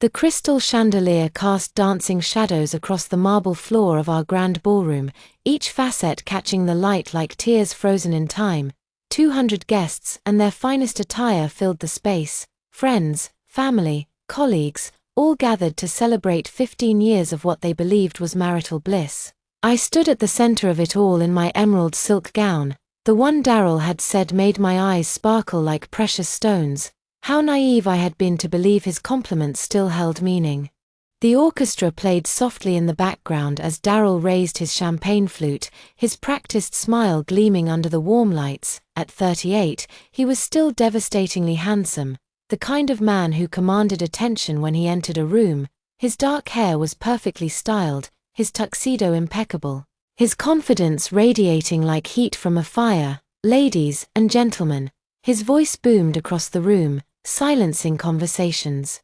The crystal chandelier cast dancing shadows across the marble floor of our grand ballroom, each facet catching the light like tears frozen in time. 200 guests and their finest attire filled the space. Friends, family, colleagues, all gathered to celebrate 15 years of what they believed was marital bliss. I stood at the center of it all in my emerald silk gown, the one Daryl had said made my eyes sparkle like precious stones. How naive I had been to believe his compliments still held meaning. The orchestra played softly in the background as Daryl raised his champagne flute, his practiced smile gleaming under the warm lights. At 38, he was still devastatingly handsome, the kind of man who commanded attention when he entered a room. His dark hair was perfectly styled, his tuxedo impeccable, his confidence radiating like heat from a fire. Ladies and gentlemen, his voice boomed across the room, silencing conversations.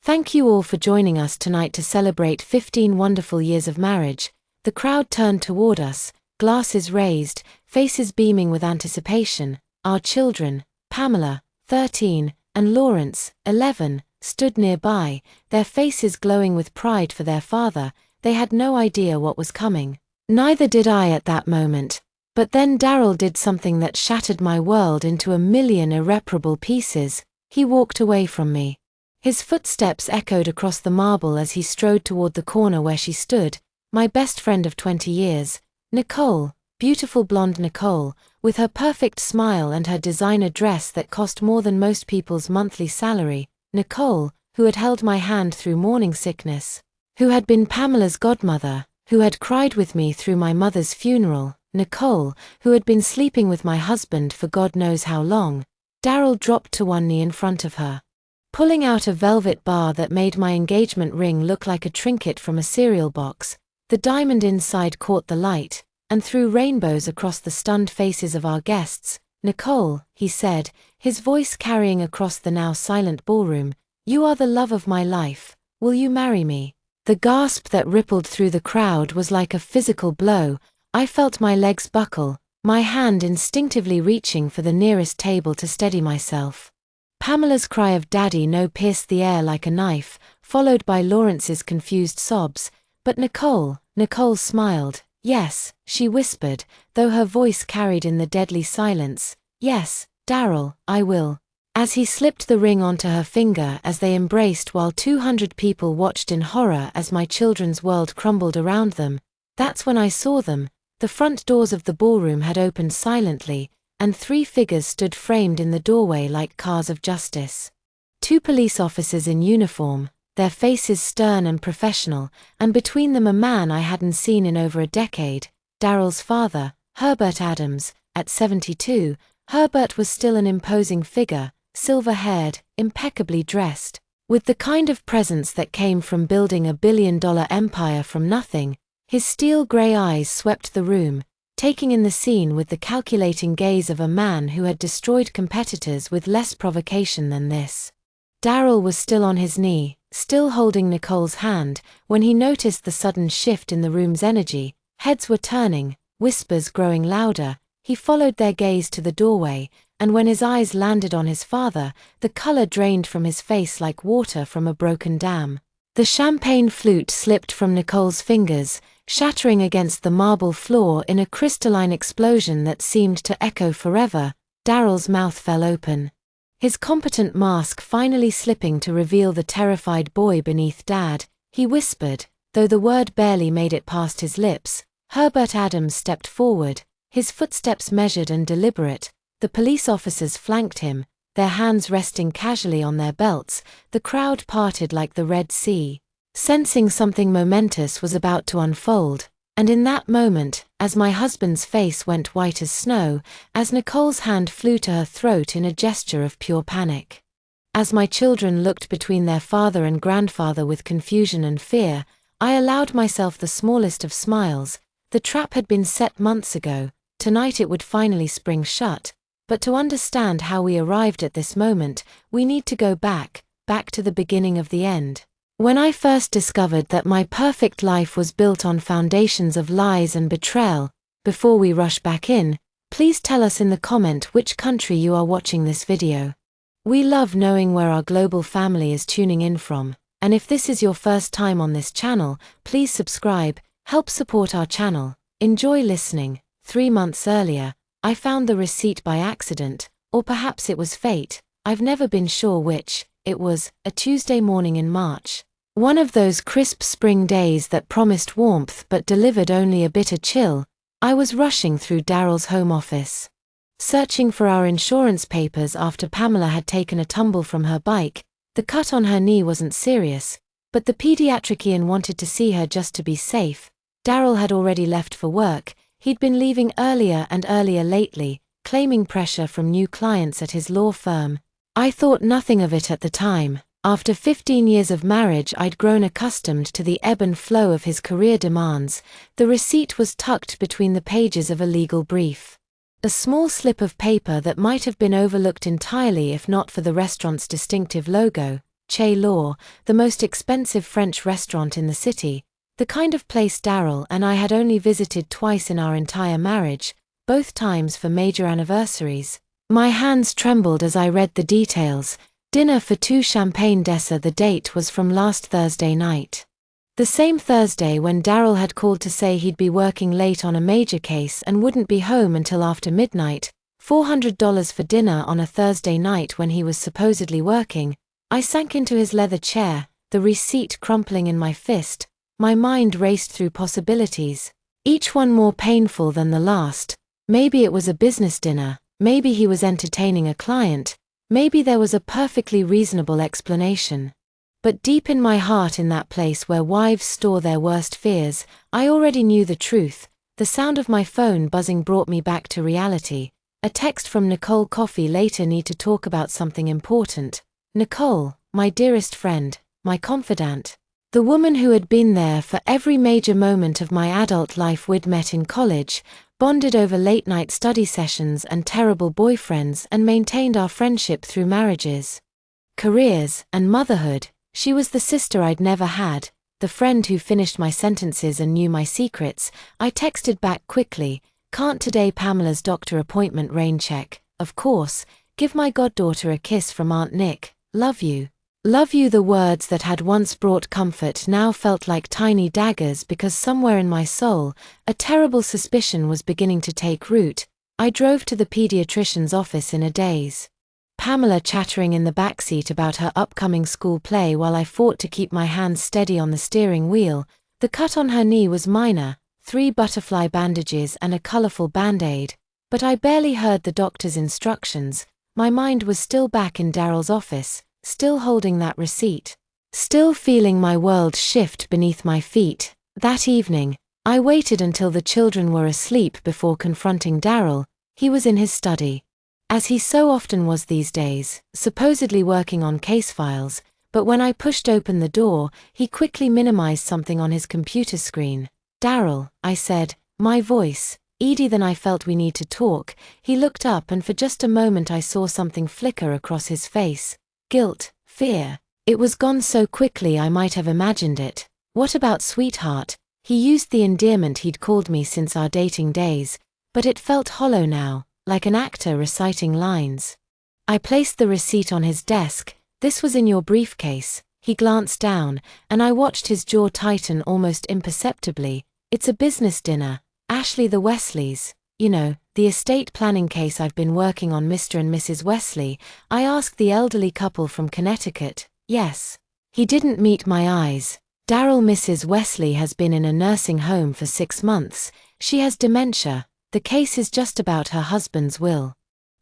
Thank you all for joining us tonight to celebrate 15 wonderful years of marriage. The crowd turned toward us, glasses raised, faces beaming with anticipation. Our children, Pamela, 13, and Lawrence, 11, stood nearby, their faces glowing with pride for their father. They had no idea what was coming. Neither did I at that moment. But then Daryl did something that shattered my world into a million irreparable pieces. He walked away from me. His footsteps echoed across the marble as he strode toward the corner where she stood, my best friend of 20 years, Nicole, beautiful blonde Nicole, with her perfect smile and her designer dress that cost more than most people's monthly salary. Nicole, who had held my hand through morning sickness, who had been Pamela's godmother, who had cried with me through my mother's funeral. Nicole, who had been sleeping with my husband for God knows how long. Daryl dropped to one knee in front of her, pulling out a velvet bar that made my engagement ring look like a trinket from a cereal box. The diamond inside caught the light, and threw rainbows across the stunned faces of our guests. Nicole, he said, his voice carrying across the now silent ballroom, you are the love of my life, will you marry me? The gasp that rippled through the crowd was like a physical blow. I felt my legs buckle, my hand instinctively reaching for the nearest table to steady myself. Pamela's cry of "Daddy no" pierced the air like a knife, followed by Lawrence's confused sobs. But Nicole smiled. Yes, she whispered, though her voice carried in the deadly silence. Yes, Daryl, I will. As he slipped the ring onto her finger as they embraced while 200 people watched in horror as my children's world crumbled around them. That's when I saw them. The front doors of the ballroom had opened silently, and 3 figures stood framed in the doorway like cars of justice. 2 police officers in uniform, their faces stern and professional, and between them a man I hadn't seen in over a decade, Daryl's father, Herbert Adams. At 72, Herbert was still an imposing figure, silver-haired, impeccably dressed, with the kind of presence that came from building a billion-dollar empire from nothing. His steel-gray eyes swept the room, taking in the scene with the calculating gaze of a man who had destroyed competitors with less provocation than this. Daryl was still on his knee, still holding Nicole's hand, when he noticed the sudden shift in the room's energy. Heads were turning, whispers growing louder. He followed their gaze to the doorway, and when his eyes landed on his father, the color drained from his face like water from a broken dam. The champagne flute slipped from Nicole's fingers, shattering against the marble floor in a crystalline explosion that seemed to echo forever. Daryl's mouth fell open, his competent mask finally slipping to reveal the terrified boy beneath. Dad, he whispered, though the word barely made it past his lips. Herbert Adams stepped forward, his footsteps measured and deliberate. The police officers flanked him, their hands resting casually on their belts. The crowd parted like the Red Sea, sensing something momentous was about to unfold. And in that moment, as my husband's face went white as snow, as Nicole's hand flew to her throat in a gesture of pure panic, as my children looked between their father and grandfather with confusion and fear, I allowed myself the smallest of smiles. The trap had been set months ago. Tonight it would finally spring shut. But to understand how we arrived at this moment, we need to go back to the beginning of the end. When I first discovered that my perfect life was built on foundations of lies and betrayal. Before we rush back in, please tell us in the comment which country you are watching this video. We love knowing where our global family is tuning in from. And if this is your first time on this channel, please subscribe, help support our channel. Enjoy listening. 3 months earlier, I found the receipt by accident, or perhaps it was fate. I've never been sure which. It was a Tuesday morning in March. One of those crisp spring days that promised warmth but delivered only a bitter chill. I was rushing through Daryl's home office, searching for our insurance papers after Pamela had taken a tumble from her bike. The cut on her knee wasn't serious, but the pediatrician wanted to see her just to be safe. Daryl had already left for work. He'd been leaving earlier and earlier lately, claiming pressure from new clients at his law firm. I thought nothing of it at the time. After 15 years of marriage, I'd grown accustomed to the ebb and flow of his career demands. The receipt was tucked between the pages of a legal brief. A small slip of paper that might have been overlooked entirely if not for the restaurant's distinctive logo, Chez Law, the most expensive French restaurant in the city, the kind of place Daryl and I had only visited twice in our entire marriage, both times for major anniversaries. My hands trembled as I read the details. Dinner for 2 champagne dessert. The date was from last Thursday night. The same Thursday when Daryl had called to say he'd be working late on a major case and wouldn't be home until after midnight. $400 for dinner on a Thursday night when he was supposedly working. I sank into his leather chair, the receipt crumpling in my fist. My mind raced through possibilities, each one more painful than the last. Maybe it was a business dinner, maybe he was entertaining a client, maybe there was a perfectly reasonable explanation. But deep in my heart, in that place where wives store their worst fears, I already knew the truth. The sound of my phone buzzing brought me back to reality. A text from Nicole. Coffee later. Need to talk about something important. Nicole, my dearest friend, my confidant. The woman who had been there for every major moment of my adult life. We'd met in college, bonded over late-night study sessions and terrible boyfriends, and maintained our friendship through marriages, careers, and motherhood. She was the sister I'd never had, the friend who finished my sentences and knew my secrets. I texted back quickly, "Can't today. Pamela's doctor appointment. Rain check. Of course. Give my goddaughter a kiss from Aunt Nick. Love you. Love you." The words that had once brought comfort now felt like tiny daggers because somewhere in my soul, a terrible suspicion was beginning to take root. I drove to the pediatrician's office in a daze. Pamela chattering in the backseat about her upcoming school play while I fought to keep my hands steady on the steering wheel. The cut on her knee was minor, 3 butterfly bandages and a colorful band-aid. But I barely heard the doctor's instructions. My mind was still back in Daryl's office, still holding that receipt, still feeling my world shift beneath my feet. That evening, I waited until the children were asleep before confronting Daryl. He was in his study, as he so often was these days, supposedly working on case files, but when I pushed open the door, he quickly minimized something on his computer screen. "Daryl," I said, my voice, "Edie, then I felt we need to talk." He looked up and for just a moment I saw something flicker across his face. Guilt, fear. It was gone so quickly I might have imagined it. "What about sweetheart?" He used the endearment he'd called me since our dating days, but it felt hollow now, like an actor reciting lines. I placed the receipt on his desk. "This was in your briefcase." He glanced down, and I watched his jaw tighten almost imperceptibly. "It's a business dinner. Ashley the Wesleys. You know, the estate planning case I've been working on. Mr. and Mrs. Wesley." I asked the elderly couple from Connecticut. "Yes." He didn't meet my eyes. "Daryl, Mrs. Wesley has been in a nursing home for 6 months. She has dementia. The case is just about her husband's will."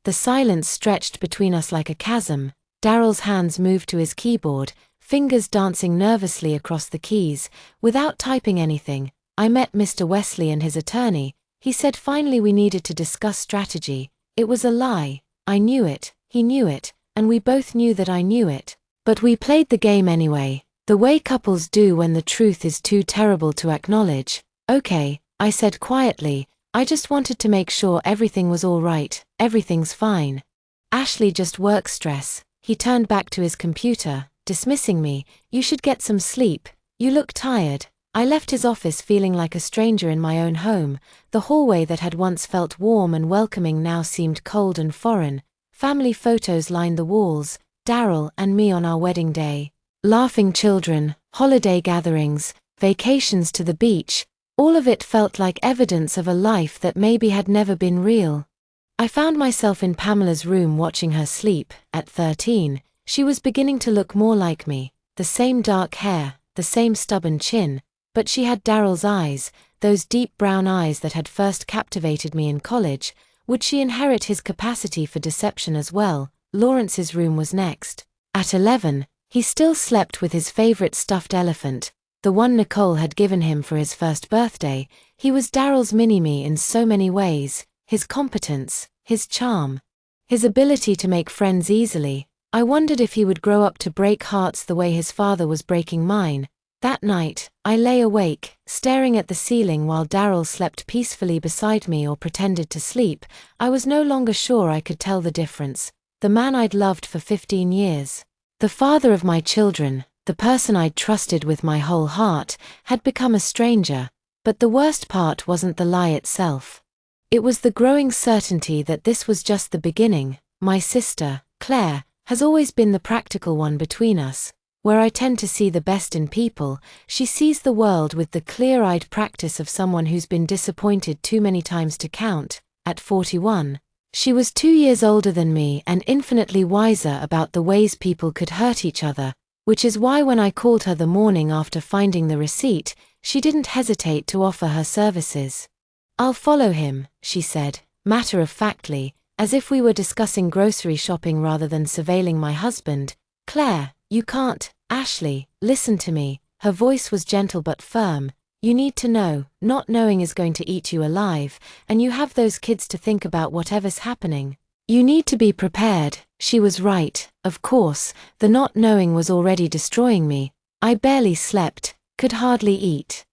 The silence stretched between us like a chasm. Daryl's hands moved to his keyboard, fingers dancing nervously across the keys. Without typing anything, I met Mr. Wesley and his attorney. He said finally we needed to discuss strategy. It was a lie. I knew it, he knew it, and we both knew that I knew it. But we played the game anyway, the way couples do when the truth is too terrible to acknowledge. "Okay," I said quietly. "I just wanted to make sure everything was all right." "Everything's fine. Ashley, just work stress." He turned back to his computer, dismissing me. "You should get some sleep. You look tired." I left his office feeling like a stranger in my own home. The hallway that had once felt warm and welcoming now seemed cold and foreign. Family photos lined the walls, Daryl and me on our wedding day. Laughing children, holiday gatherings, vacations to the beach, all of it felt like evidence of a life that maybe had never been real. I found myself in Pamela's room watching her sleep. At 13, she was beginning to look more like me, the same dark hair, the same stubborn chin, but she had Daryl's eyes, those deep brown eyes that had first captivated me in college. Would she inherit his capacity for deception as well? Lawrence's room was next. At 11, he still slept with his favorite stuffed elephant, the one Nicole had given him for his first birthday. He was Daryl's mini-me in so many ways, his competence, his charm, his ability to make friends easily. I wondered if he would grow up to break hearts the way his father was breaking mine. That night, I lay awake, staring at the ceiling while Daryl slept peacefully beside me or pretended to sleep. I was no longer sure I could tell the difference. The man I'd loved for 15 years, the father of my children, the person I'd trusted with my whole heart, had become a stranger. But the worst part wasn't the lie itself. It was the growing certainty that this was just the beginning. My sister, Claire, has always been the practical one between us. Where I tend to see the best in people, she sees the world with the clear-eyed practice of someone who's been disappointed too many times to count. At 41, she was 2 years older than me and infinitely wiser about the ways people could hurt each other, which is why when I called her the morning after finding the receipt, she didn't hesitate to offer her services. "I'll follow him," she said, matter-of-factly, as if we were discussing grocery shopping rather than surveilling my husband. "Claire, you can't." "Ashley, listen to me." Her voice was gentle but firm. "You need to know, not knowing is going to eat you alive, and you have those kids to think about whatever's happening. You need to be prepared." She was right, of course, the not knowing was already destroying me. I barely slept, could hardly eat,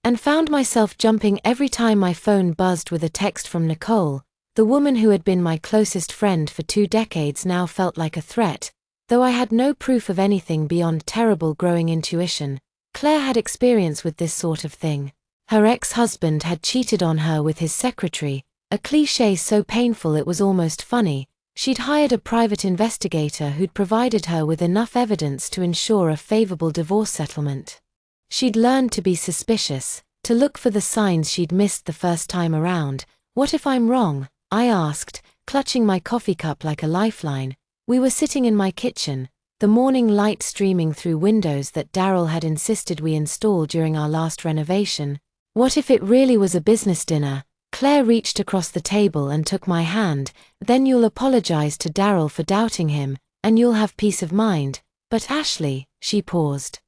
and found myself jumping every time my phone buzzed with a text from Nicole. The woman who had been my closest friend for 2 decades now felt like a threat, though I had no proof of anything beyond terrible growing intuition. Claire had experience with this sort of thing. Her ex-husband had cheated on her with his secretary, a cliché so painful it was almost funny. She'd hired a private investigator who'd provided her with enough evidence to ensure a favorable divorce settlement. She'd learned to be suspicious, to look for the signs she'd missed the first time around. "What if I'm wrong?" I asked, clutching my coffee cup like a lifeline. We were sitting in my kitchen, the morning light streaming through windows that Daryl had insisted we install during our last renovation. What if it really was a business dinner? Claire reached across the table and took my hand. "Then you'll apologize to Daryl for doubting him, and you'll have peace of mind." "But Ashley," she paused,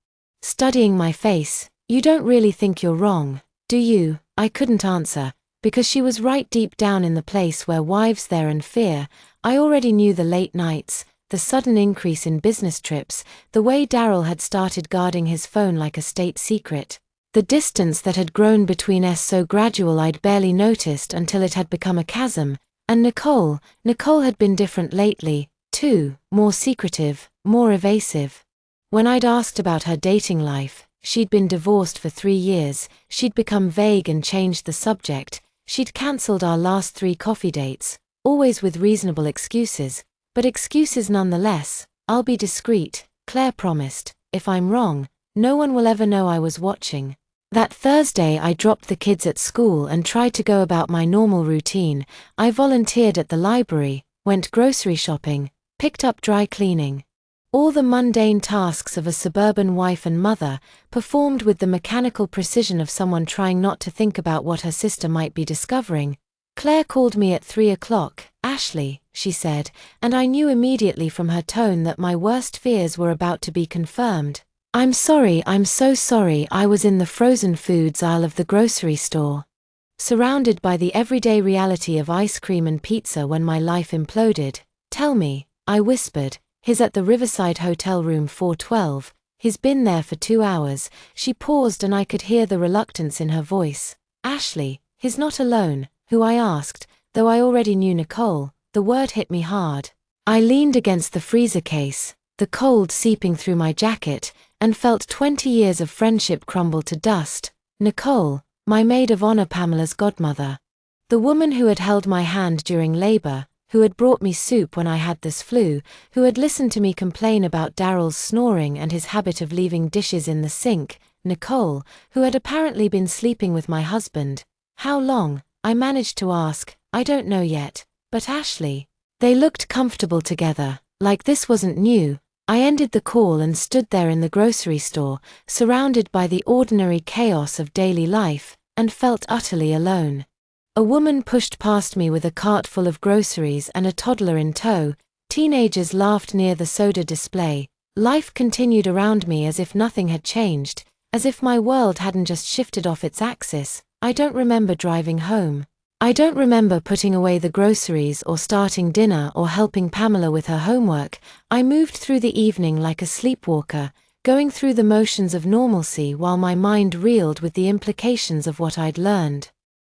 studying my face, "you don't really think you're wrong, do you?" I couldn't answer, because she was right deep down in the place where wives there and fear. I already knew the late nights, the sudden increase in business trips, the way Daryl had started guarding his phone like a state secret. The distance that had grown between us so gradual I'd barely noticed until it had become a chasm. And Nicole had been different lately, too, more secretive, more evasive. When I'd asked about her dating life, she'd been divorced for 3 years, she'd become vague and changed the subject. She'd cancelled our last 3 coffee dates, always with reasonable excuses, but excuses nonetheless. "I'll be discreet," Claire promised. "If I'm wrong, no one will ever know I was watching." That Thursday I dropped the kids at school and tried to go about my normal routine. I volunteered at the library, went grocery shopping, picked up dry cleaning. All the mundane tasks of a suburban wife and mother, performed with the mechanical precision of someone trying not to think about what her sister might be discovering. Claire called me at 3 o'clock. "Ashley," she said, and I knew immediately from her tone that my worst fears were about to be confirmed. I'm so sorry I was in the frozen foods aisle of the grocery store, surrounded by the everyday reality of ice cream and pizza when my life imploded." "Tell me," I whispered. "He's at the Riverside Hotel room 412. He's been there for 2 hours. She paused and I could hear the reluctance in her voice. "Ashley, he's not alone?" "Who?" I asked, though I already knew Nicole. The word hit me hard. I leaned against the freezer case, the cold seeping through my jacket, and felt 20 years of friendship crumble to dust. "Nicole, my maid of honor, Pamela's godmother. The woman who had held my hand during labor, who had brought me soup when I had this flu, who had listened to me complain about Daryl's snoring and his habit of leaving dishes in the sink, Nicole, who had apparently been sleeping with my husband. How long? I managed to ask. I don't know yet. But Ashley. They looked comfortable together, like this wasn't new. I ended the call and stood there in the grocery store, surrounded by the ordinary chaos of daily life, and felt utterly alone. A woman pushed past me with a cart full of groceries and a toddler in tow. Teenagers laughed near the soda display. Life continued around me as if nothing had changed, as if my world hadn't just shifted off its axis. I don't remember driving home. I don't remember putting away the groceries or starting dinner or helping Pamela with her homework. I moved through the evening like a sleepwalker, going through the motions of normalcy while my mind reeled with the implications of what I'd learned.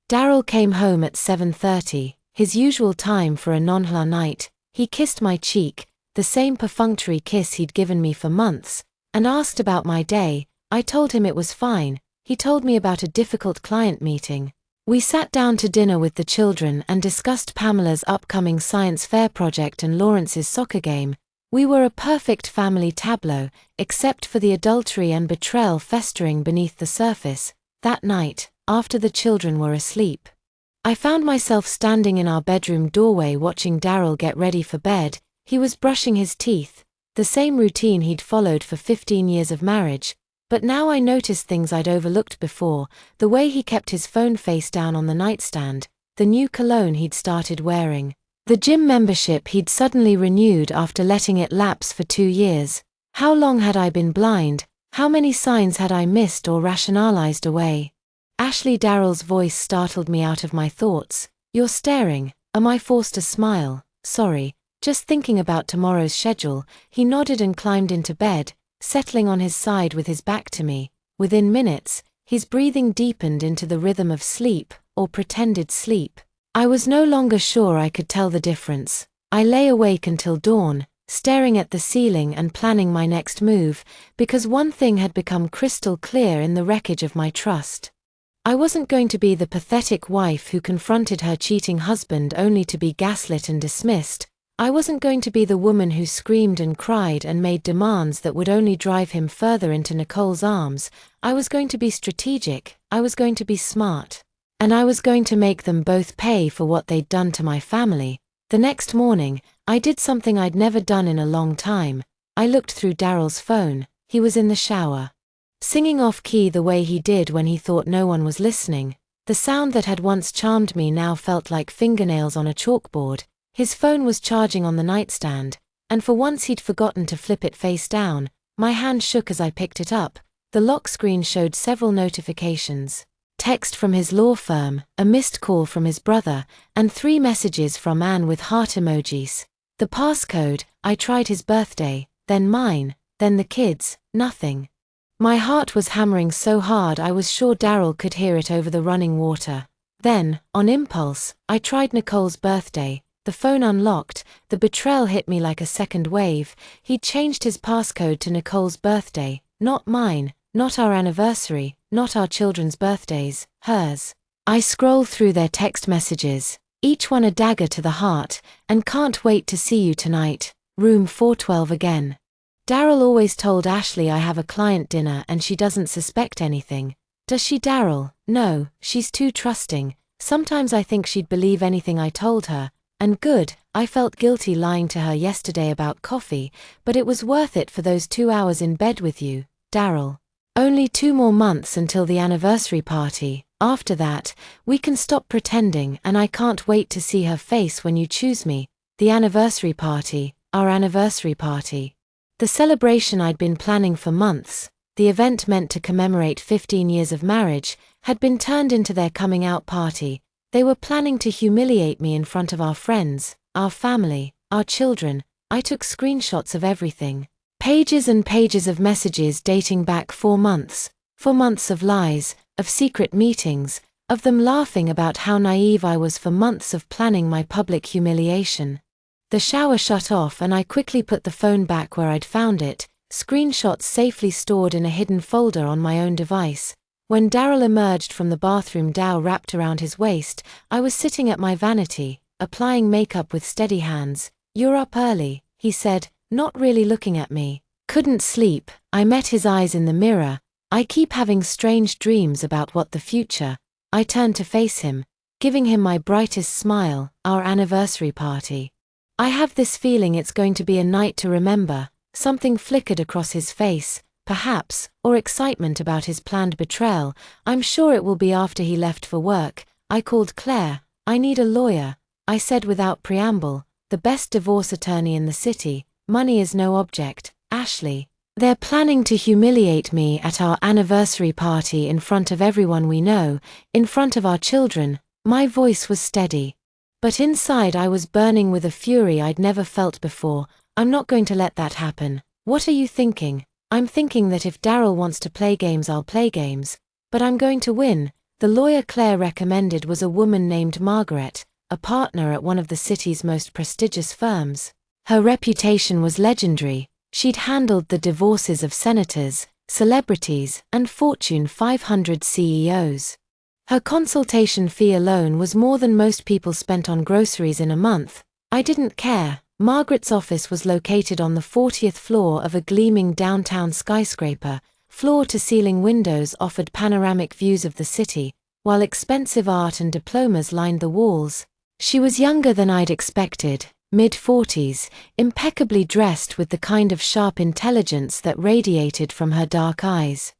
Daryl came home at 7:30, his usual time for a non-hla night. He kissed my cheek, the same perfunctory kiss he'd given me for months, and asked about my day. I told him it was fine. He told me about a difficult client meeting. We sat down to dinner with the children and discussed Pamela's upcoming science fair project and Lawrence's soccer game. We were a perfect family tableau, except for the adultery and betrayal festering beneath the surface. That night, after the children were asleep, I found myself standing in our bedroom doorway watching Daryl get ready for bed. He was brushing his teeth, the same routine he'd followed for 15 years of marriage. But now I noticed things I'd overlooked before, the way he kept his phone face down on the nightstand, the new cologne he'd started wearing, the gym membership he'd suddenly renewed after letting it lapse for 2 years. How long had I been blind? How many signs had I missed or rationalized away? Ashley, Daryl's voice startled me out of my thoughts. You're staring. Am I forced to smile? Sorry, just thinking about tomorrow's schedule. He nodded and climbed into bed, settling on his side with his back to me. Within minutes, his breathing deepened into the rhythm of sleep, or pretended sleep. I was no longer sure I could tell the difference. I lay awake until dawn, staring at the ceiling and planning my next move, because one thing had become crystal clear in the wreckage of my trust. I wasn't going to be the pathetic wife who confronted her cheating husband only to be gaslit and dismissed. I wasn't going to be the woman who screamed and cried and made demands that would only drive him further into Nicole's arms. I was going to be strategic, I was going to be smart. And I was going to make them both pay for what they'd done to my family. The next morning, I did something I'd never done in a long time. I looked through Daryl's phone. He was in the shower, singing off-key the way he did when he thought no one was listening. The sound that had once charmed me now felt like fingernails on a chalkboard. His phone was charging on the nightstand, and for once he'd forgotten to flip it face down. My hand shook as I picked it up. The lock screen showed several notifications. Text from his law firm, a missed call from his brother, and 3 messages from Anne with heart emojis. The passcode, I tried his birthday, then mine, then the kids, nothing. My heart was hammering so hard I was sure Daryl could hear it over the running water. Then, on impulse, I tried Nicole's birthday. The phone unlocked. The betrayal hit me like a second wave. He'd changed his passcode to Nicole's birthday, not mine, not our anniversary, not our children's birthdays, hers. I scroll through their text messages, each one a dagger to the heart, and can't wait to see you tonight, room 412 again. Daryl always told Ashley I have a client dinner and she doesn't suspect anything. Does she, Daryl? No, she's too trusting. Sometimes I think she'd believe anything I told her. And good, I felt guilty lying to her yesterday about coffee, but it was worth it for those 2 hours in bed with you, Daryl. Only 2 more months until the anniversary party. After that, we can stop pretending, and I can't wait to see her face when you choose me. The anniversary party, our anniversary party. The celebration I'd been planning for months, the event meant to commemorate 15 years of marriage, had been turned into their coming out party. They were planning to humiliate me in front of our friends, our family, our children. I took screenshots of everything. Pages and pages of messages dating back 4 months. 4 months of lies, of secret meetings, of them laughing about how naive I was, for months of planning my public humiliation. The shower shut off and I quickly put the phone back where I'd found it, screenshots safely stored in a hidden folder on my own device. When Daryl emerged from the bathroom, towel wrapped around his waist, I was sitting at my vanity, applying makeup with steady hands. "You're up early," he said, not really looking at me. "Couldn't sleep." I met his eyes in the mirror. "I keep having strange dreams about what the future." I turned to face him, giving him my brightest smile. "Our anniversary party. I have this feeling it's going to be a night to remember." Something flickered across his face, perhaps, or excitement about his planned betrayal. "I'm sure it will be after he left for work." I called Claire. "I need a lawyer," I said without preamble. "The best divorce attorney in the city. Money is no object, Ashley. They're planning to humiliate me at our anniversary party in front of everyone we know, in front of our children." My voice was steady, but inside I was burning with a fury I'd never felt before. "I'm not going to let that happen." "What are you thinking?" "I'm thinking that if Daryl wants to play games, I'll play games. But I'm going to win." The lawyer Claire recommended was a woman named Margaret, a partner at one of the city's most prestigious firms. Her reputation was legendary. She'd handled the divorces of senators, celebrities, and Fortune 500 CEOs. Her consultation fee alone was more than most people spent on groceries in a month. I didn't care. Margaret's office was located on the 40th floor of a gleaming downtown skyscraper. Floor-to-ceiling windows offered panoramic views of the city, while expensive art and diplomas lined the walls. She was younger than I'd expected, mid-40s, impeccably dressed with the kind of sharp intelligence that radiated from her dark eyes.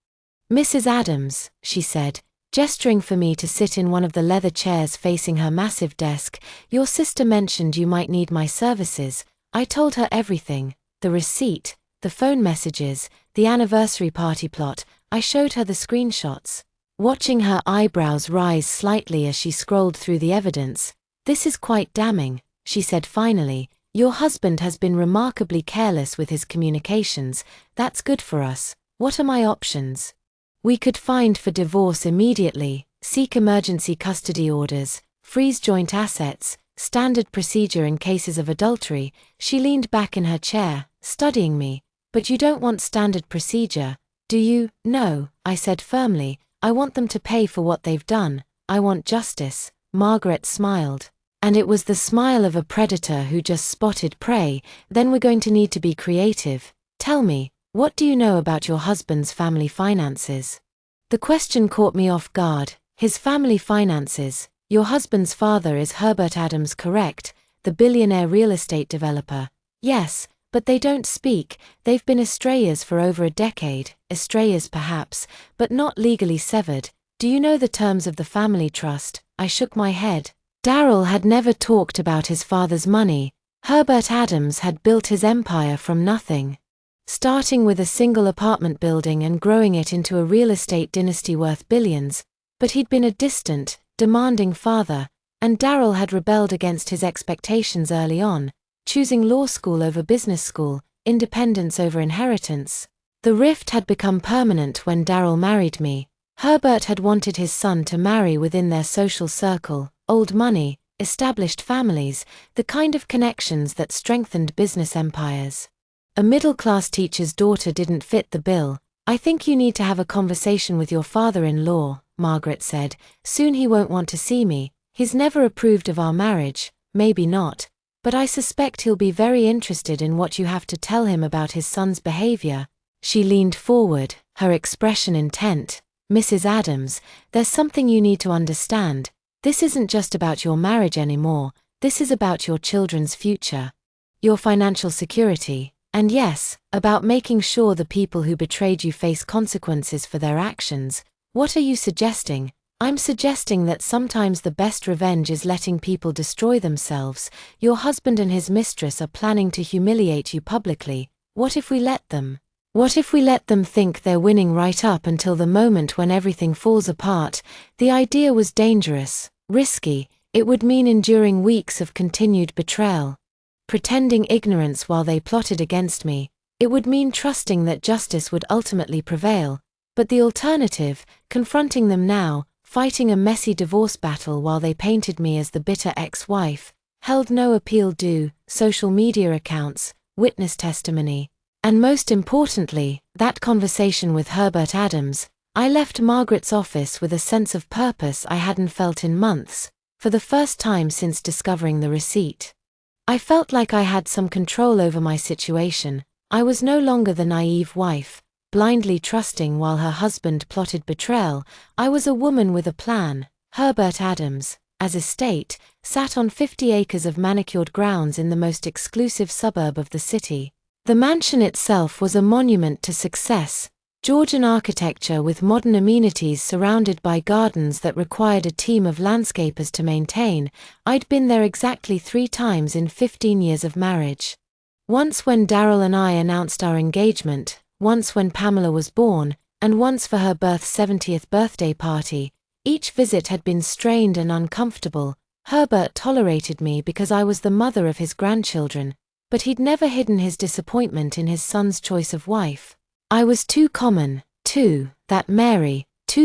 "Mrs. Adams," she said, gesturing for me to sit in one of the leather chairs facing her massive desk, "your sister mentioned you might need my services." I told her everything, the receipt, the phone messages, the anniversary party plot. I showed her the screenshots. Watching her eyebrows rise slightly as she scrolled through the evidence. "This is quite damning," she said finally. "Your husband has been remarkably careless with his communications. That's good for us. What are my options?" "We could file for divorce immediately, seek emergency custody orders, freeze joint assets, standard procedure in cases of adultery." She leaned back in her chair, studying me. "But you don't want standard procedure, do you?" "No," I said firmly. "I want them to pay for what they've done. I want justice." Margaret smiled. And it was the smile of a predator who just spotted prey. "Then we're going to need to be creative. Tell me, what do you know about your husband's family finances?" The question caught me off guard. "His family finances? Your husband's father is Herbert Adams, correct? The billionaire real estate developer?" "Yes, but they don't speak. They've been estranged for over a decade." "Estranged perhaps, but not legally severed." "Do you know the terms of the family trust?" I shook my head. Daryl had never talked about his father's money. Herbert Adams had built his empire from nothing, starting with a single apartment building and growing it into a real estate dynasty worth billions. But he'd been a distant, demanding father, and Daryl had rebelled against his expectations early on, choosing law school over business school, independence over inheritance. The rift had become permanent when Daryl married me. Herbert had wanted his son to marry within their social circle, old money, established families, the kind of connections that strengthened business empires. A middle-class teacher's daughter didn't fit the bill. "I think you need to have a conversation with your father-in-law," Margaret said. "Soon he won't want to see me. He's never approved of our marriage." "Maybe not. But I suspect he'll be very interested in what you have to tell him about his son's behavior." She leaned forward, her expression intent. "Mrs. Adams, there's something you need to understand. This isn't just about your marriage anymore. This is about your children's future, your financial security, and yes, about making sure the people who betrayed you face consequences for their actions." "What are you suggesting?" "I'm suggesting that sometimes the best revenge is letting people destroy themselves. Your husband and his mistress are planning to humiliate you publicly. What if we let them? What if we let them think they're winning right up until the moment when everything falls apart?" The idea was dangerous, risky. It would mean enduring weeks of continued betrayal, pretending ignorance while they plotted against me. It would mean trusting that justice would ultimately prevail. But the alternative, confronting them now, fighting a messy divorce battle while they painted me as the bitter ex-wife, held no appeal due, social media accounts, witness testimony, and most importantly, that conversation with Herbert Adams. I left Margaret's office with a sense of purpose I hadn't felt in months. for the first time since discovering the receipt. I felt like I had some control over my situation. I was no longer the naive wife, blindly trusting while her husband plotted betrayal. I was a woman with a plan. Herbert Adams, as estate, sat on 50 acres of manicured grounds in the most exclusive suburb of the city. The mansion itself was a monument to success, Georgian architecture with modern amenities surrounded by gardens that required a team of landscapers to maintain. I'd been there exactly 3 times in 15 years of marriage. Once when Daryl and I announced our engagement, once when Pamela was born, and once for her 70th birthday party. Each visit had been strained and uncomfortable. Herbert tolerated me because I was the mother of his grandchildren, but he'd never hidden his disappointment in his son's choice of wife. I was too common, too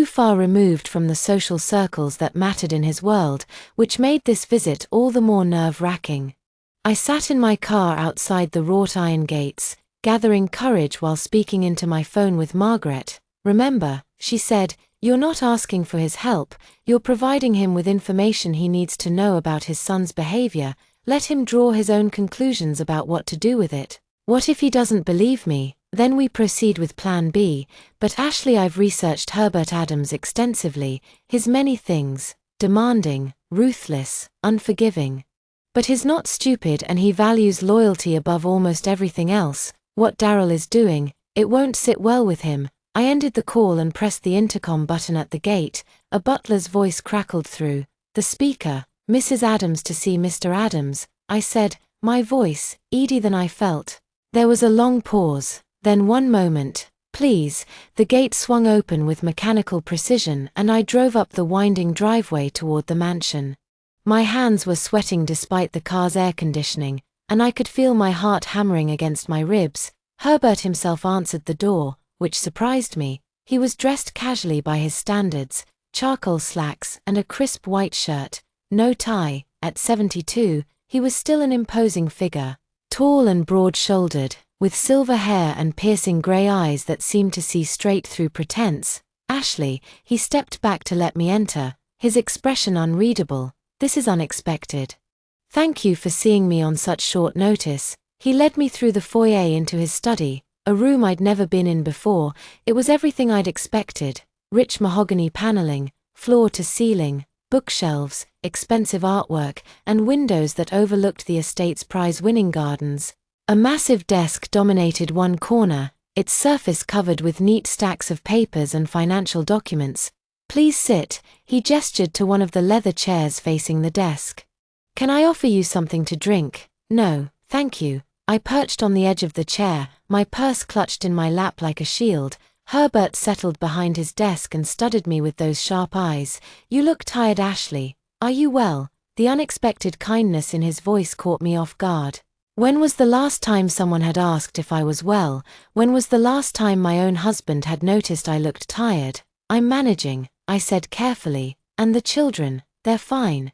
far removed from the social circles that mattered in his world, which made this visit all the more nerve-wracking. I sat in my car outside the wrought iron gates, gathering courage while speaking into my phone with Margaret. "Remember," she said, "you're not asking for his help, you're providing him with information he needs to know about his son's behavior. Let him draw his own conclusions about what to do with it. What if he doesn't believe me? Then we proceed with Plan B." But Ashley, I've researched Herbert Adams extensively, his many things: demanding, ruthless, unforgiving. But he's not stupid and he values loyalty above almost everything else. What Daryl is doing, it won't sit well with him. I ended the call and pressed the intercom button at the gate. A butler's voice crackled through the speaker. "Mrs. Adams to see Mr. Adams," I said, my voice, easier than I felt. There was a long pause, then one moment. "Please." The gate swung open with mechanical precision and I drove up the winding driveway toward the mansion. My hands were sweating despite the car's air conditioning, and I could feel my heart hammering against my ribs. Herbert himself answered the door, which surprised me. He was dressed casually by his standards, charcoal slacks and a crisp white shirt, no tie. At 72, he was still an imposing figure, tall and broad-shouldered, with silver hair and piercing grey eyes that seemed to see straight through pretense. "Ashley," he stepped back to let me enter, his expression unreadable. "This is unexpected. Thank you for seeing me on such short notice." He led me through the foyer into his study, a room I'd never been in before. It was everything I'd expected: rich mahogany paneling, floor to ceiling, bookshelves, expensive artwork, and windows that overlooked the estate's prize-winning gardens. A massive desk dominated one corner, its surface covered with neat stacks of papers and financial documents. "Please sit." He gestured to one of the leather chairs facing the desk. "Can I offer you something to drink?" "No, thank you." I perched on the edge of the chair, my purse clutched in my lap like a shield. Herbert settled behind his desk and studied me with those sharp eyes. "You look tired, Ashley. Are you well?" The unexpected kindness in his voice caught me off guard. When was the last time someone had asked if I was well? When was the last time my own husband had noticed I looked tired? "I'm managing," I said carefully. "And the children, they're fine.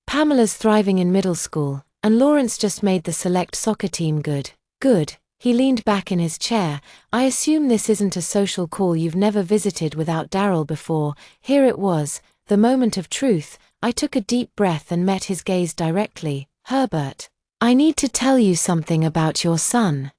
Pamela's thriving in middle school, and Lawrence just made the select soccer team." "Good. Good." He leaned back in his chair. "I assume this isn't a social call. You've never visited without Daryl before." Here it was, the moment of truth. I took a deep breath and met his gaze directly. "Herbert, I need to tell you something about your son.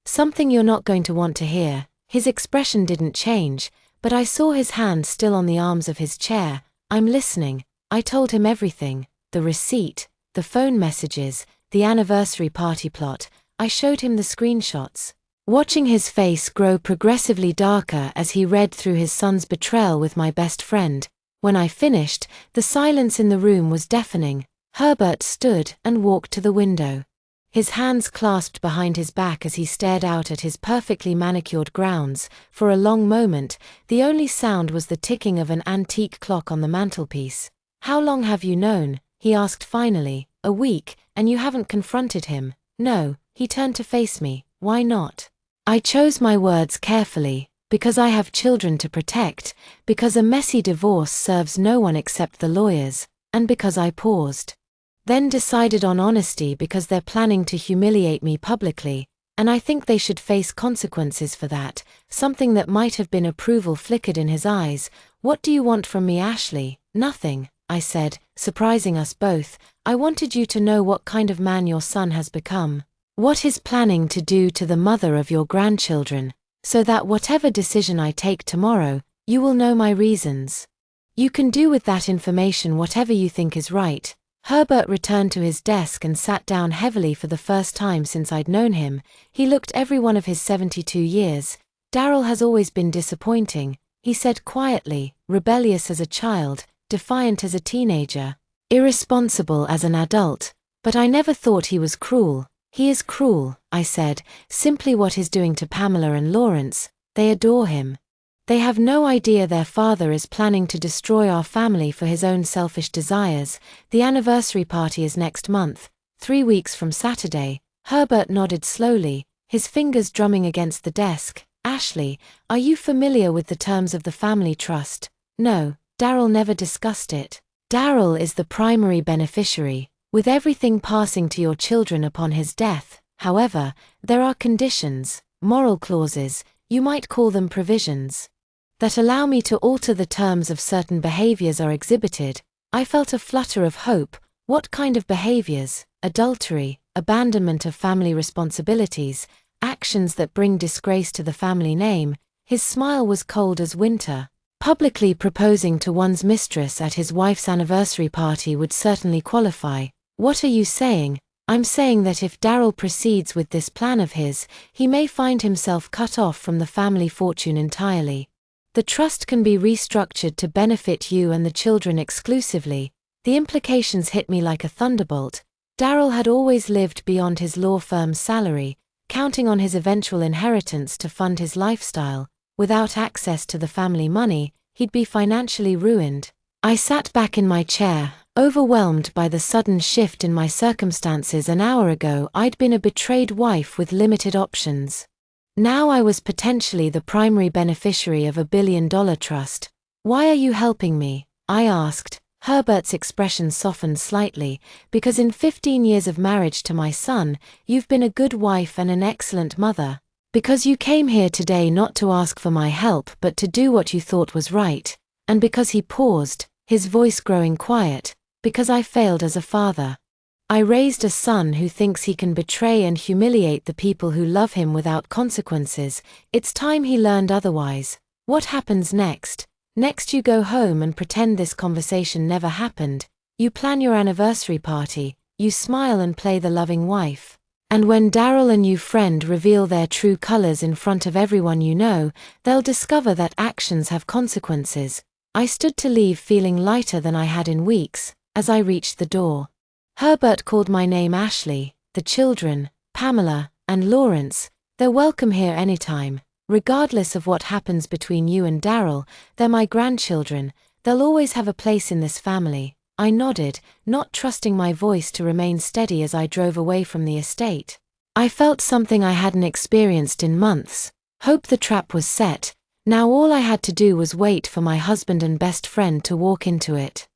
Something you're not going to want to hear." His expression didn't change, but I saw his hand still on the arms of his chair. "I'm listening." I told him everything: the receipt, the phone messages, the anniversary party plot. I showed him the screenshots. Watching his face grow progressively darker as he read through his son's betrayal with my best friend. When I finished, the silence in the room was deafening. Herbert stood and walked to the window. His hands clasped behind his back as he stared out at his perfectly manicured grounds. For a long moment, the only sound was the ticking of an antique clock on the mantelpiece. "How long have you known?" he asked finally. "A week, and you haven't confronted him?" "No." He turned to face me. "Why not?" I chose my words carefully. "Because I have children to protect, because a messy divorce serves no one except the lawyers, and because I paused. Then decided on honesty because they're planning to humiliate me publicly, and I think they should face consequences for that." Something that might have been approval flickered in his eyes. "What do you want from me, Ashley?" "Nothing," I said, surprising us both. I wanted you to know what kind of man your son has become. What he's planning to do to the mother of your grandchildren, so that whatever decision I take tomorrow, you will know my reasons. You can do with that information whatever you think is right. Herbert returned to his desk and sat down heavily for the first time since I'd known him. He looked every one of his 72 years. Daryl has always been disappointing, he said quietly, rebellious as a child, defiant as a teenager, irresponsible as an adult, but I never thought he was cruel. He is cruel, I said, simply what he's doing to Pamela and Lawrence. They adore him. They have no idea their father is planning to destroy our family for his own selfish desires. The anniversary party is next month, 3 weeks from Saturday. Herbert nodded slowly, his fingers drumming against the desk. Ashley, are you familiar with the terms of the family trust? No, Daryl never discussed it. Daryl is the primary beneficiary, with everything passing to your children upon his death. However, there are conditions, moral clauses, you might call them provisions, that allow me to alter the terms of certain behaviors are exhibited. I felt a flutter of hope. What kind of behaviors? Adultery, abandonment of family responsibilities, actions that bring disgrace to the family name. His smile was cold as winter. Publicly proposing to one's mistress at his wife's anniversary party would certainly qualify. What are you saying? I'm saying that if Daryl proceeds with this plan of his, he may find himself cut off from the family fortune entirely. The trust can be restructured to benefit you and the children exclusively. The implications hit me like a thunderbolt. Daryl had always lived beyond his law firm's salary, counting on his eventual inheritance to fund his lifestyle. Without access to the family money, he'd be financially ruined. I sat back in my chair, overwhelmed by the sudden shift in my circumstances. An hour ago I'd been a betrayed wife with limited options. Now I was potentially the primary beneficiary of $1 billion trust. Why are you helping me? I asked. Herbert's expression softened slightly. Because in 15 years of marriage to my son, you've been a good wife and an excellent mother. Because you came here today not to ask for my help but to do what you thought was right. And because he paused, his voice growing quiet. Because I failed as a father. I raised a son who thinks he can betray and humiliate the people who love him without consequences. It's time he learned otherwise. What happens next? Next you go home and pretend this conversation never happened. You plan your anniversary party, you smile and play the loving wife. And when Daryl and your friend reveal their true colors in front of everyone you know, they'll discover that actions have consequences. I stood to leave feeling lighter than I had in weeks. As I reached the door, Herbert called my name. Ashley, the children, Pamela, and Lawrence, they're welcome here anytime. Regardless of what happens between you and Daryl, they're my grandchildren. They'll always have a place in this family. I nodded, not trusting my voice to remain steady as I drove away from the estate. I felt something I hadn't experienced in months. Hope the trap was set. Now all I had to do was wait for my husband and best friend to walk into it.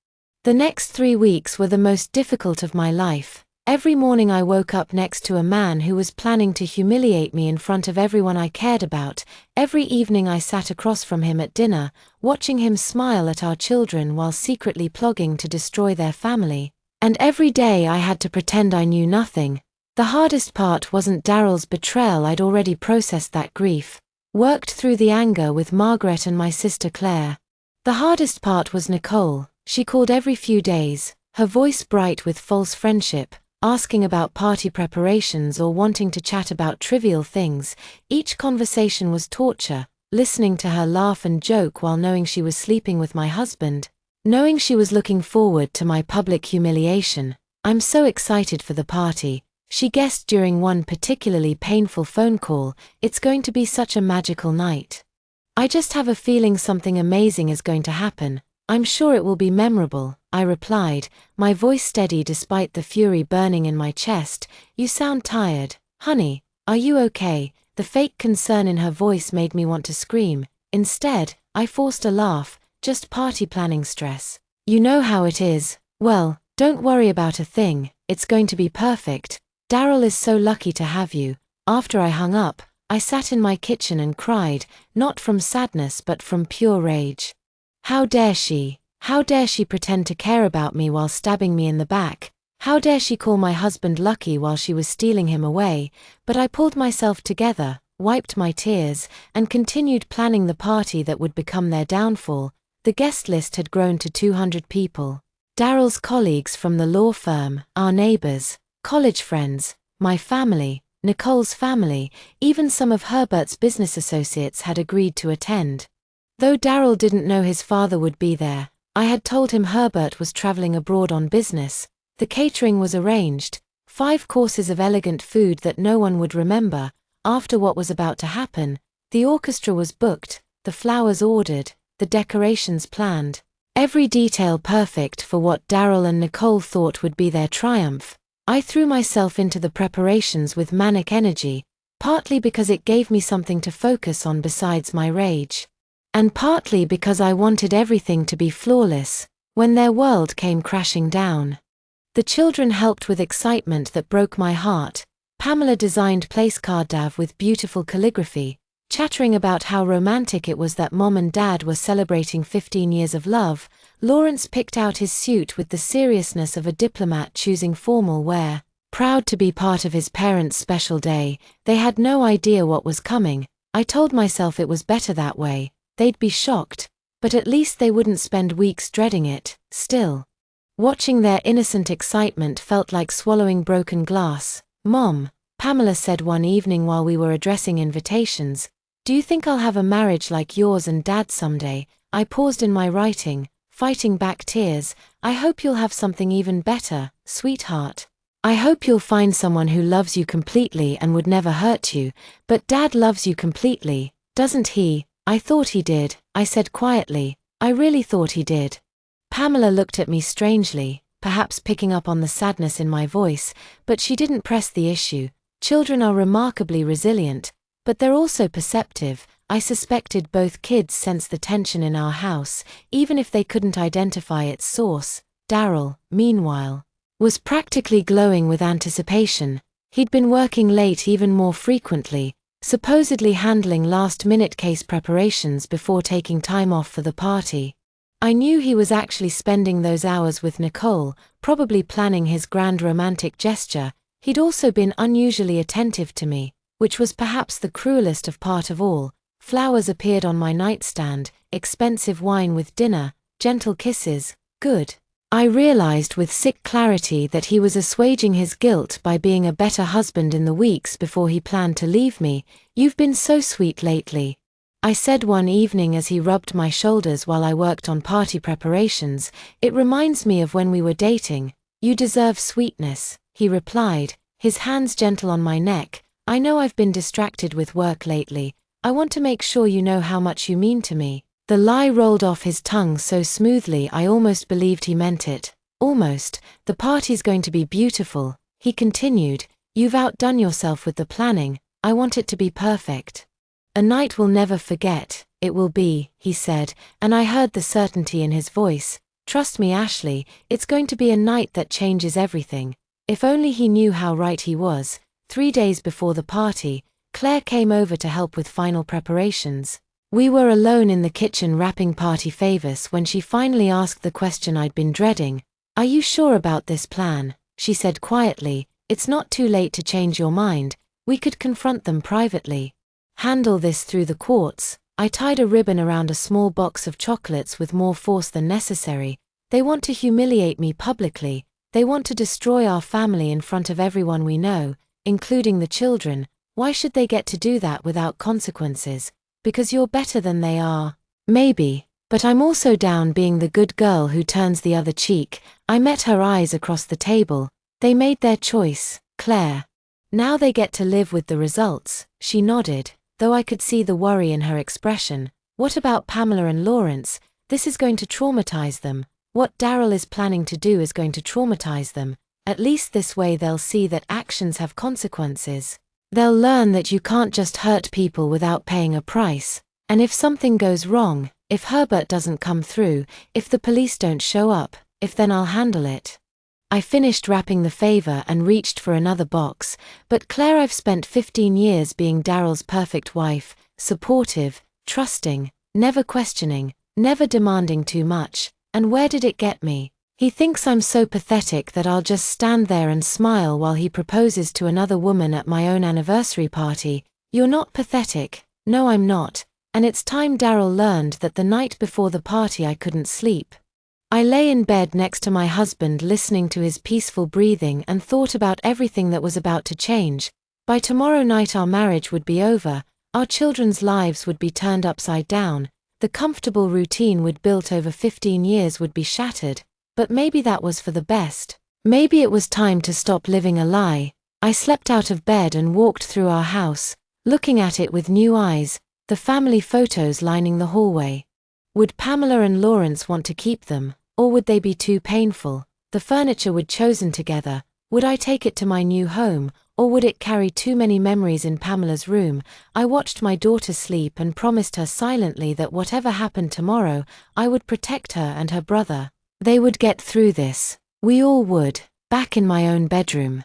The next 3 weeks were the most difficult of my life. Every morning I woke up next to a man who was planning to humiliate me in front of everyone I cared about. Every evening I sat across from him at dinner, watching him smile at our children while secretly plotting to destroy their family. And every day I had to pretend I knew nothing. The hardest part wasn't Daryl's betrayal. I'd already processed that grief. Worked through the anger with Margaret and my sister Claire. The hardest part was Nicole. She called every few days, her voice bright with false friendship, asking about party preparations or wanting to chat about trivial things. Each conversation was torture, listening to her laugh and joke while knowing she was sleeping with my husband, knowing she was looking forward to my public humiliation. I'm so excited for the party, she guessed during one particularly painful phone call. It's going to be such a magical night. I just have a feeling something amazing is going to happen. I'm sure it will be memorable, I replied, my voice steady despite the fury burning in my chest. You sound tired. Honey, are you okay? The fake concern in her voice made me want to scream. Instead, I forced a laugh, just party planning stress. You know how it is. Well, don't worry about a thing, it's going to be perfect. Daryl is so lucky to have you. After I hung up, I sat in my kitchen and cried, not from sadness but from pure rage. How dare she? How dare she pretend to care about me while stabbing me in the back? How dare she call my husband lucky while she was stealing him away? But I pulled myself together, wiped my tears, and continued planning the party that would become their downfall. The guest list had grown to 200 people. Daryl's colleagues from the law firm, our neighbors, college friends, my family, Nicole's family, even some of Herbert's business associates had agreed to attend. Though Daryl didn't know his father would be there, I had told him Herbert was traveling abroad on business. The catering was arranged, 5 courses of elegant food that no one would remember. After what was about to happen, the orchestra was booked, the flowers ordered, the decorations planned, every detail perfect for what Daryl and Nicole thought would be their triumph. I threw myself into the preparations with manic energy, partly because it gave me something to focus on besides my rage, and partly because I wanted everything to be flawless. When their world came crashing down, the children helped with excitement that broke my heart. Pamela designed placecards with beautiful calligraphy, chattering about how romantic it was that Mom and Dad were celebrating 15 years of love. Lawrence picked out his suit with the seriousness of a diplomat choosing formal wear. Proud to be part of his parents' special day, they had no idea what was coming. I told myself it was better that way. They'd be shocked, but at least they wouldn't spend weeks dreading it. Still, watching their innocent excitement felt like swallowing broken glass. "Mom," Pamela said one evening while we were addressing invitations, "do you think I'll have a marriage like yours and Dad's someday?" I paused in my writing, fighting back tears. "I hope you'll have something even better, sweetheart. I hope you'll find someone who loves you completely and would never hurt you. But Dad loves you completely, doesn't he?" "I thought he did," I said quietly. "I really thought he did." Pamela looked at me strangely, perhaps picking up on the sadness in my voice, but she didn't press the issue. Children are remarkably resilient, but they're also perceptive. I suspected both kids sensed the tension in our house, even if they couldn't identify its source. Daryl, meanwhile, was practically glowing with anticipation. He'd been working late even more frequently, supposedly handling last-minute case preparations before taking time off for the party. I knew he was actually spending those hours with Nicole, probably planning his grand romantic gesture. He'd also been unusually attentive to me, which was perhaps the cruelest of part of all. Flowers appeared on my nightstand, expensive wine with dinner, gentle kisses. Good. I realized with sick clarity that he was assuaging his guilt by being a better husband in the weeks before he planned to leave me. "You've been so sweet lately," I said one evening as he rubbed my shoulders while I worked on party preparations. "It reminds me of when we were dating." "You deserve sweetness," he replied, his hands gentle on my neck. "I know I've been distracted with work lately. I want to make sure you know how much you mean to me." The lie rolled off his tongue so smoothly I almost believed he meant it. "Almost. The party's going to be beautiful," he continued. "You've outdone yourself with the planning. I want it to be perfect. A night we'll never forget. It will be," he said, and I heard the certainty in his voice. "Trust me, Ashley, it's going to be a night that changes everything." If only he knew how right he was. 3 days before the party, Claire came over to help with final preparations. We were alone in the kitchen wrapping party favors when she finally asked the question I'd been dreading. "Are you sure about this plan?" she said quietly. "It's not too late to change your mind. We could confront them privately. Handle this through the courts." I tied a ribbon around a small box of chocolates with more force than necessary. "They want to humiliate me publicly. They want to destroy our family in front of everyone we know, including the children. Why should they get to do that without consequences? Because you're better than they are. Maybe, but I'm also down being the good girl who turns the other cheek." I met her eyes across the table. "They made their choice, Claire. Now they get to live with the results." She nodded, though I could see the worry in her expression. "What about Pamela and Lawrence? This is going to traumatize them. What Daryl is planning to do is going to traumatize them. At least this way they'll see that actions have consequences. They'll learn that you can't just hurt people without paying a price. And if something goes wrong, if Herbert doesn't come through, if the police don't show up, then I'll handle it." I finished wrapping the favor and reached for another box. "But Claire, I've spent 15 years being Daryl's perfect wife, supportive, trusting, never questioning, never demanding too much. And where did it get me? He thinks I'm so pathetic that I'll just stand there and smile while he proposes to another woman at my own anniversary party. You're not pathetic. No, I'm not. And it's time Daryl learned that the night before the party I couldn't sleep. I lay in bed next to my husband listening to his peaceful breathing and thought about everything that was about to change. By tomorrow night our marriage would be over, our children's lives would be turned upside down, the comfortable routine we'd built over 15 years would be shattered. But maybe that was for the best. Maybe it was time to stop living a lie. I slept out of bed and walked through our house, looking at it with new eyes, the family photos lining the hallway. Would Pamela and Lawrence want to keep them, or would they be too painful? The furniture we'd chosen together, would I take it to my new home, or would it carry too many memories in Pamela's room? I watched my daughter sleep and promised her silently that whatever happened tomorrow, I would protect her and her brother. They would get through this. We all would. Back in my own bedroom,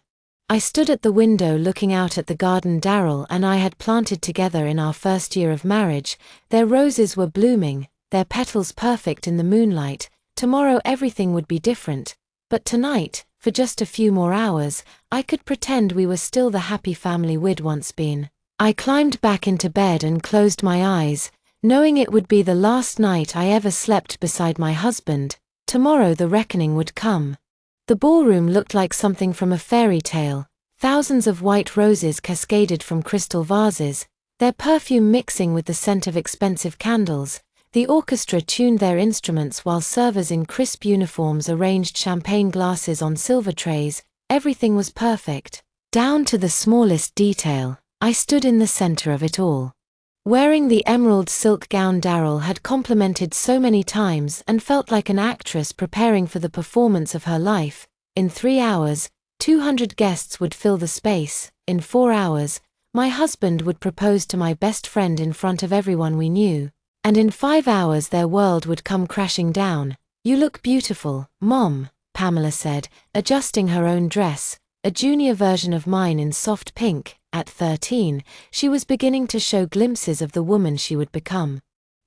I stood at the window looking out at the garden Daryl and I had planted together in our first year of marriage. Their roses were blooming, their petals perfect in the moonlight. Tomorrow everything would be different. But tonight, for just a few more hours, I could pretend we were still the happy family we'd once been. I climbed back into bed and closed my eyes, knowing it would be the last night I ever slept beside my husband. Tomorrow the reckoning would come. The ballroom looked like something from a fairy tale. Thousands of white roses cascaded from crystal vases, their perfume mixing with the scent of expensive candles. The orchestra tuned their instruments while servers in crisp uniforms arranged champagne glasses on silver trays. Everything was perfect, down to the smallest detail. I stood in the center of it all, wearing the emerald silk gown Daryl had complimented so many times and felt like an actress preparing for the performance of her life. In 3 hours, 200 guests would fill the space. In 4 hours, my husband would propose to my best friend in front of everyone we knew. And in 5 hours their world would come crashing down. You look beautiful, Mom, Pamela said, adjusting her own dress, a junior version of mine in soft pink. At 13, she was beginning to show glimpses of the woman she would become.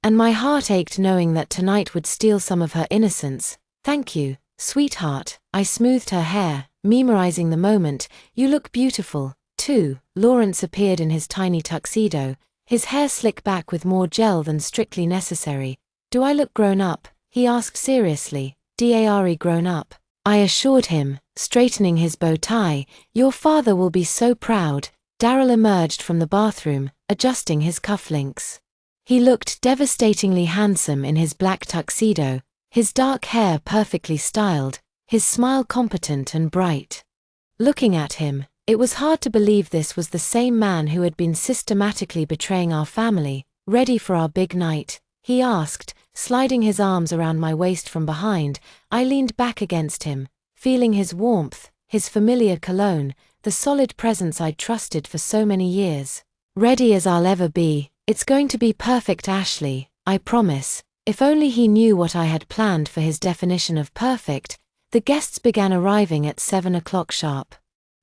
And my heart ached knowing that tonight would steal some of her innocence. Thank you, sweetheart. I smoothed her hair, memorizing the moment. You look beautiful, too. Lawrence appeared in his tiny tuxedo, his hair slicked back with more gel than strictly necessary. Do I look grown up? He asked seriously. Dare grown up? I assured him, straightening his bow tie. Your father will be so proud. Daryl emerged from the bathroom, adjusting his cufflinks. He looked devastatingly handsome in his black tuxedo, his dark hair perfectly styled, his smile competent and bright. Looking at him, it was hard to believe this was the same man who had been systematically betraying our family. Ready for our big night? He asked, sliding his arms around my waist from behind. I leaned back against him, feeling his warmth, his familiar cologne, the solid presence I'd trusted for so many years. Ready as I'll ever be. It's going to be perfect, Ashley, I promise. If only he knew what I had planned for his definition of perfect. The guests began arriving at 7 o'clock sharp.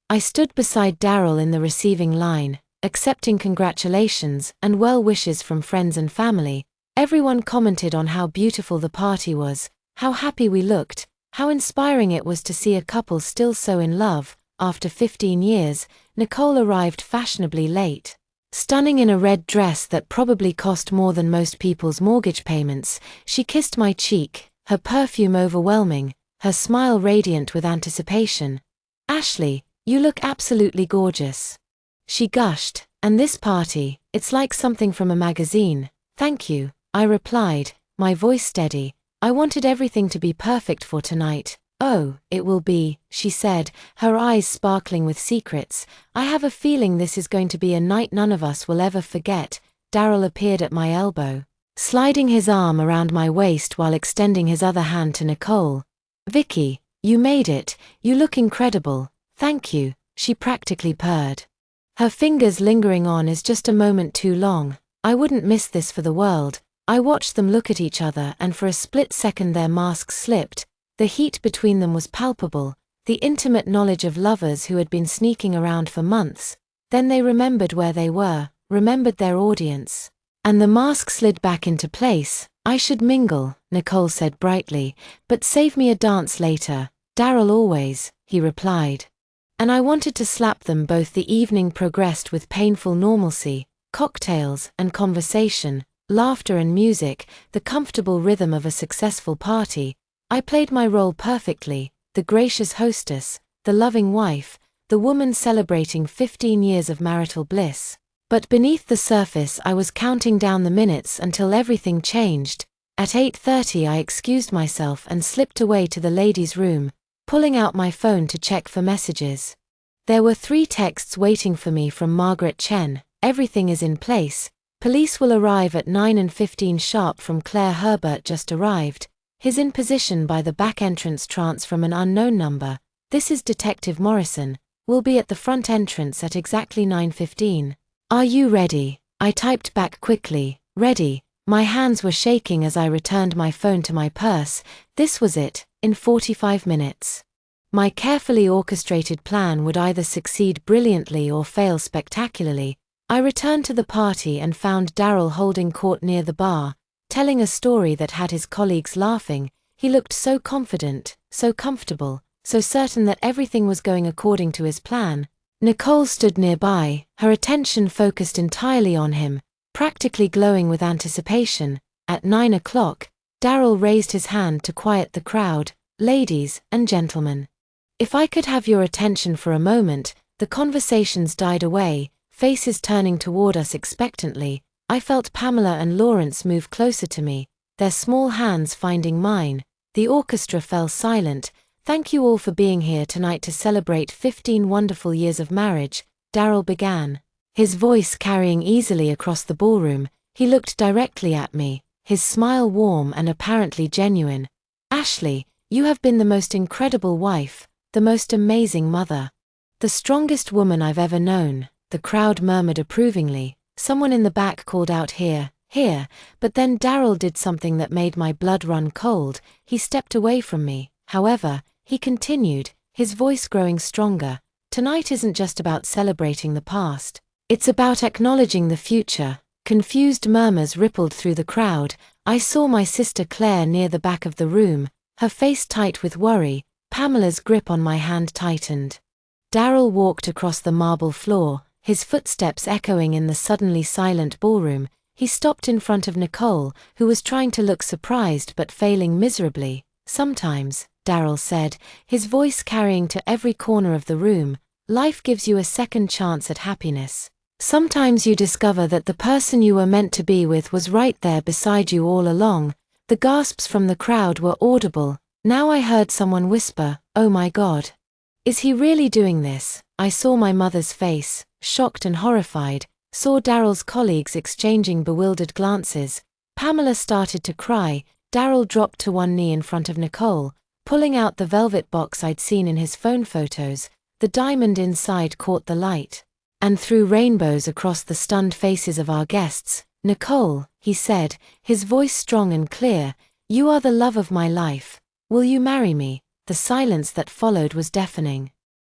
I stood beside Daryl in the receiving line, accepting congratulations and well wishes from friends and family. Everyone commented on how beautiful the party was, how happy we looked, how inspiring it was to see a couple still so in love. After 15 years, Nicole arrived fashionably late. Stunning in a red dress that probably cost more than most people's mortgage payments, she kissed my cheek, her perfume overwhelming, her smile radiant with anticipation. Ashley, you look absolutely gorgeous. She gushed, and this party, it's like something from a magazine. Thank you, I replied, my voice steady. I wanted everything to be perfect for tonight. Oh, it will be, she said, her eyes sparkling with secrets. I have a feeling this is going to be a night none of us will ever forget. Daryl appeared at my elbow, sliding his arm around my waist while extending his other hand to Nicole. Vicky, you made it, you look incredible. Thank you, she practically purred. Her fingers lingering on is just a moment too long. I wouldn't miss this for the world. I watched them look at each other and for a split second their masks slipped. The heat between them was palpable, the intimate knowledge of lovers who had been sneaking around for months. Then they remembered where they were, remembered their audience. And the mask slid back into place, I should mingle, Nicole said brightly, but save me a dance later. Daryl always, he replied. And I wanted to slap them both. The evening progressed with painful normalcy, cocktails and conversation, laughter and music, the comfortable rhythm of a successful party. I played my role perfectly, the gracious hostess, the loving wife, the woman celebrating 15 years of marital bliss. But beneath the surface I was counting down the minutes until everything changed. At 8:30 I excused myself and slipped away to the ladies' room, pulling out my phone to check for messages. There were 3 texts waiting for me from Margaret Chen. Everything is in place. Police will arrive at 9:15 sharp from Claire. Herbert just arrived. He's in position by the back entrance. Trance from an unknown number. This is Detective Morrison. We'll be at the front entrance at exactly 9:15. Are you ready? I typed back quickly. Ready. My hands were shaking as I returned my phone to my purse. This was it, in 45 minutes. My carefully orchestrated plan would either succeed brilliantly or fail spectacularly. I returned to the party and found Daryl holding court near the bar, telling a story that had his colleagues laughing. He looked so confident, so comfortable, so certain that everything was going according to his plan. Nicole stood nearby, her attention focused entirely on him, practically glowing with anticipation. At 9 o'clock, Daryl raised his hand to quiet the crowd. Ladies and gentlemen, if I could have your attention for a moment. The conversations died away, faces turning toward us expectantly. I felt Pamela and Lawrence move closer to me, their small hands finding mine. The orchestra fell silent. Thank you all for being here tonight to celebrate 15 wonderful years of marriage, Daryl began, his voice carrying easily across the ballroom. He looked directly at me, his smile warm and apparently genuine. Ashley, you have been the most incredible wife, the most amazing mother, the strongest woman I've ever known. The crowd murmured approvingly. Someone in the back called out, here, here, but then Daryl did something that made my blood run cold. He stepped away from me. However, he continued, his voice growing stronger. Tonight isn't just about celebrating the past. It's about acknowledging the future. Confused murmurs rippled through the crowd. I saw my sister Claire near the back of the room, her face tight with worry. Pamela's grip on my hand tightened. Daryl walked across the marble floor, his footsteps echoing in the suddenly silent ballroom. He stopped in front of Nicole, who was trying to look surprised but failing miserably. Sometimes, Daryl said, his voice carrying to every corner of the room, life gives you a second chance at happiness. Sometimes you discover that the person you were meant to be with was right there beside you all along. The gasps from the crowd were audible. Now I heard someone whisper, "Oh my God. Is he really doing this?" I saw my mother's face, shocked and horrified, saw Daryl's colleagues exchanging bewildered glances. Pamela started to cry. Daryl dropped to one knee in front of Nicole, pulling out the velvet box I'd seen in his phone photos. The diamond inside caught the light and threw rainbows across the stunned faces of our guests. "Nicole," he said, his voice strong and clear, "you are the love of my life. Will you marry me?" The silence that followed was deafening.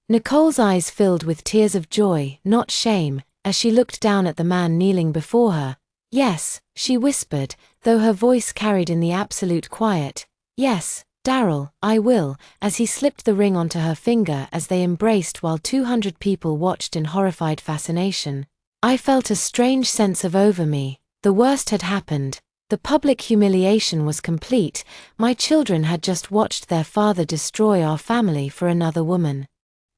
Nicole's eyes filled with tears of joy, not shame, as she looked down at the man kneeling before her. "Yes," she whispered, though her voice carried in the absolute quiet. "Yes, Daryl, I will," as he slipped the ring onto her finger as they embraced while 200 people watched in horrified fascination. I felt a strange sense of over me. The worst had happened. The public humiliation was complete. My children had just watched their father destroy our family for another woman.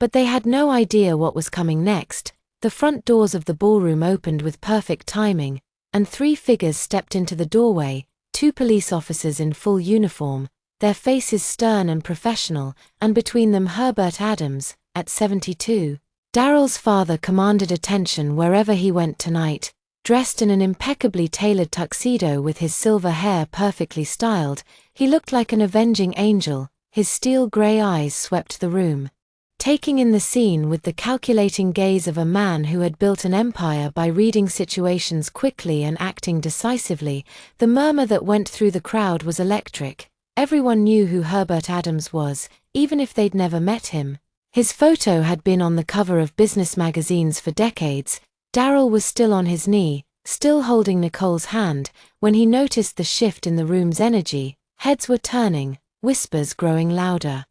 But they had no idea what was coming next. The front doors of the ballroom opened with perfect timing, and 3 figures stepped into the doorway, 2 police officers in full uniform, their faces stern and professional, and between them Herbert Adams, at 72. Daryl's father commanded attention wherever he went tonight. Dressed in an impeccably tailored tuxedo with his silver hair perfectly styled, he looked like an avenging angel. His steel gray eyes swept the room, taking in the scene with the calculating gaze of a man who had built an empire by reading situations quickly and acting decisively. The murmur that went through the crowd was electric. Everyone knew who Herbert Adams was, even if they'd never met him. His photo had been on the cover of business magazines for decades. Daryl was still on his knee, still holding Nicole's hand, when he noticed the shift in the room's energy. Heads were turning, whispers growing louder.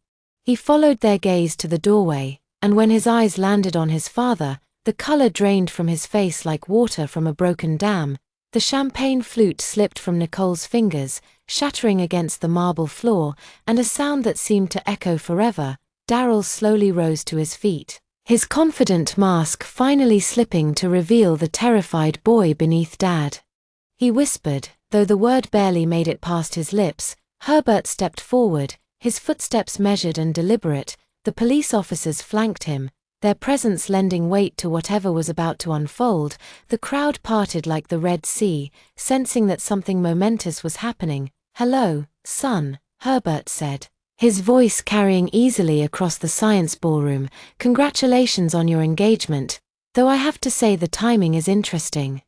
He followed their gaze to the doorway, and when his eyes landed on his father, the color drained from his face like water from a broken dam. The champagne flute slipped from Nicole's fingers, shattering against the marble floor, and a sound that seemed to echo forever. Daryl slowly rose to his feet, his confident mask finally slipping to reveal the terrified boy beneath Dad. He whispered, though the word barely made it past his lips. Herbert stepped forward, his footsteps measured and deliberate. The police officers flanked him, their presence lending weight to whatever was about to unfold. The crowd parted like the Red Sea, sensing that something momentous was happening. "Hello, son," Herbert said, his voice carrying easily across the science ballroom. "Congratulations on your engagement, though I have to say the timing is interesting."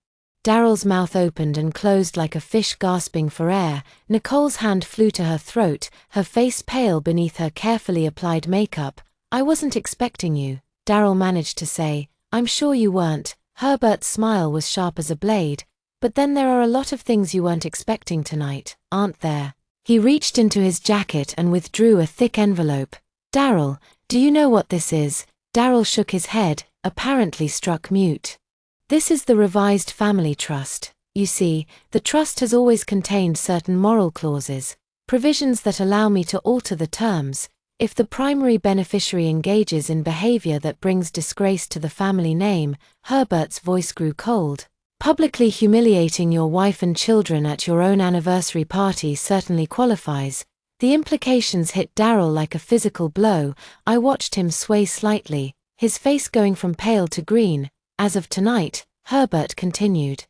Daryl's mouth opened and closed like a fish gasping for air. Nicole's hand flew to her throat, her face pale beneath her carefully applied makeup. "I wasn't expecting you," Daryl managed to say. "I'm sure you weren't." Herbert's smile was sharp as a blade. "But then there are a lot of things you weren't expecting tonight, aren't there?" He reached into his jacket and withdrew a thick envelope. "Daryl, do you know what this is?" Daryl shook his head, apparently struck mute. "This is the revised family trust. You see, the trust has always contained certain moral clauses, provisions that allow me to alter the terms if the primary beneficiary engages in behavior that brings disgrace to the family name." Herbert's voice grew cold. "Publicly humiliating your wife and children at your own anniversary party certainly qualifies." The implications hit Daryl like a physical blow. I watched him sway slightly, his face going from pale to green. "As of tonight," Herbert continued,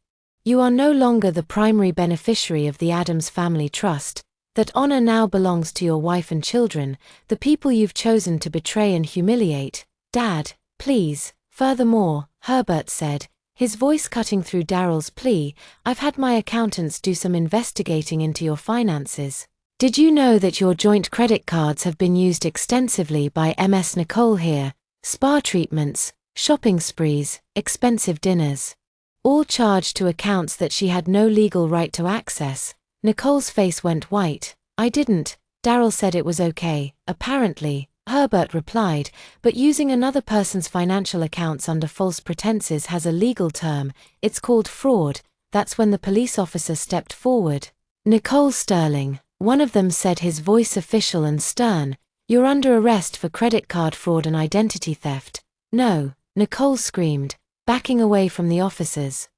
"you are no longer the primary beneficiary of the Addams Family Trust. That honor now belongs to your wife and children, the people you've chosen to betray and humiliate." "Dad, please." "Furthermore," Herbert said, his voice cutting through Daryl's plea, "I've had my accountants do some investigating into your finances. Did you know that your joint credit cards have been used extensively by Ms. Nicole here? Spa treatments, shopping sprees, expensive dinners. All charged to accounts that she had no legal right to access." Nicole's face went white. "I didn't." Daryl said it was okay, apparently. Herbert replied, "But using another person's financial accounts under false pretenses has a legal term. It's called fraud." That's when the police officer stepped forward. "Nicole Sterling," one of them said, his voice official and stern, "you're under arrest for credit card fraud and identity theft." "No," Nicole screamed, backing away from the officers.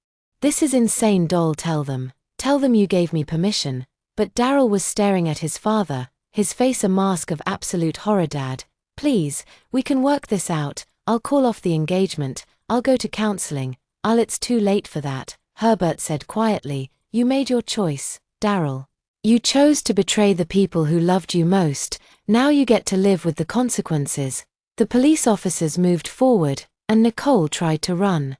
"This is insane, doll. Tell them. Tell them you gave me permission." But Daryl was staring at his father, his face a mask of absolute horror. "Dad, please, we can work this out. I'll call off the engagement. I'll go to counseling. It's too late for that," Herbert said quietly. "You made your choice, Daryl. You chose to betray the people who loved you most. Now you get to live with the consequences." The police officers moved forward, and Nicole tried to run.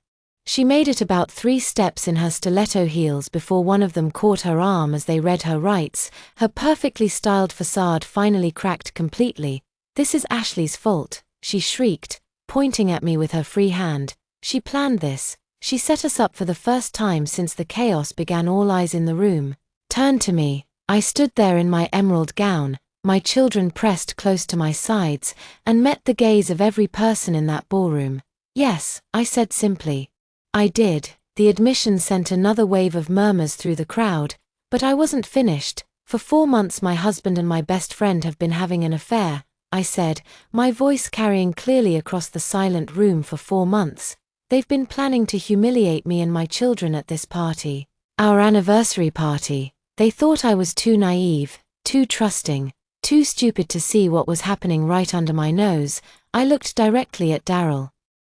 She made it about 3 steps in her stiletto heels before one of them caught her arm as they read her rights. Her perfectly styled facade finally cracked completely. "This is Ashley's fault," she shrieked, pointing at me with her free hand. "She planned this. She set us up for the first time since the chaos began." All eyes in the room turned to me. I stood there in my emerald gown, my children pressed close to my sides, and met the gaze of every person in that ballroom. "Yes," I said simply. "I did." The admission sent another wave of murmurs through the crowd, but I wasn't finished. "For 4 months my husband and my best friend have been having an affair," I said, my voice carrying clearly across the silent room. "For 4 months. They've been planning to humiliate me and my children at this party. Our anniversary party. They thought I was too naive, too trusting, too stupid to see what was happening right under my nose." I looked directly at Daryl,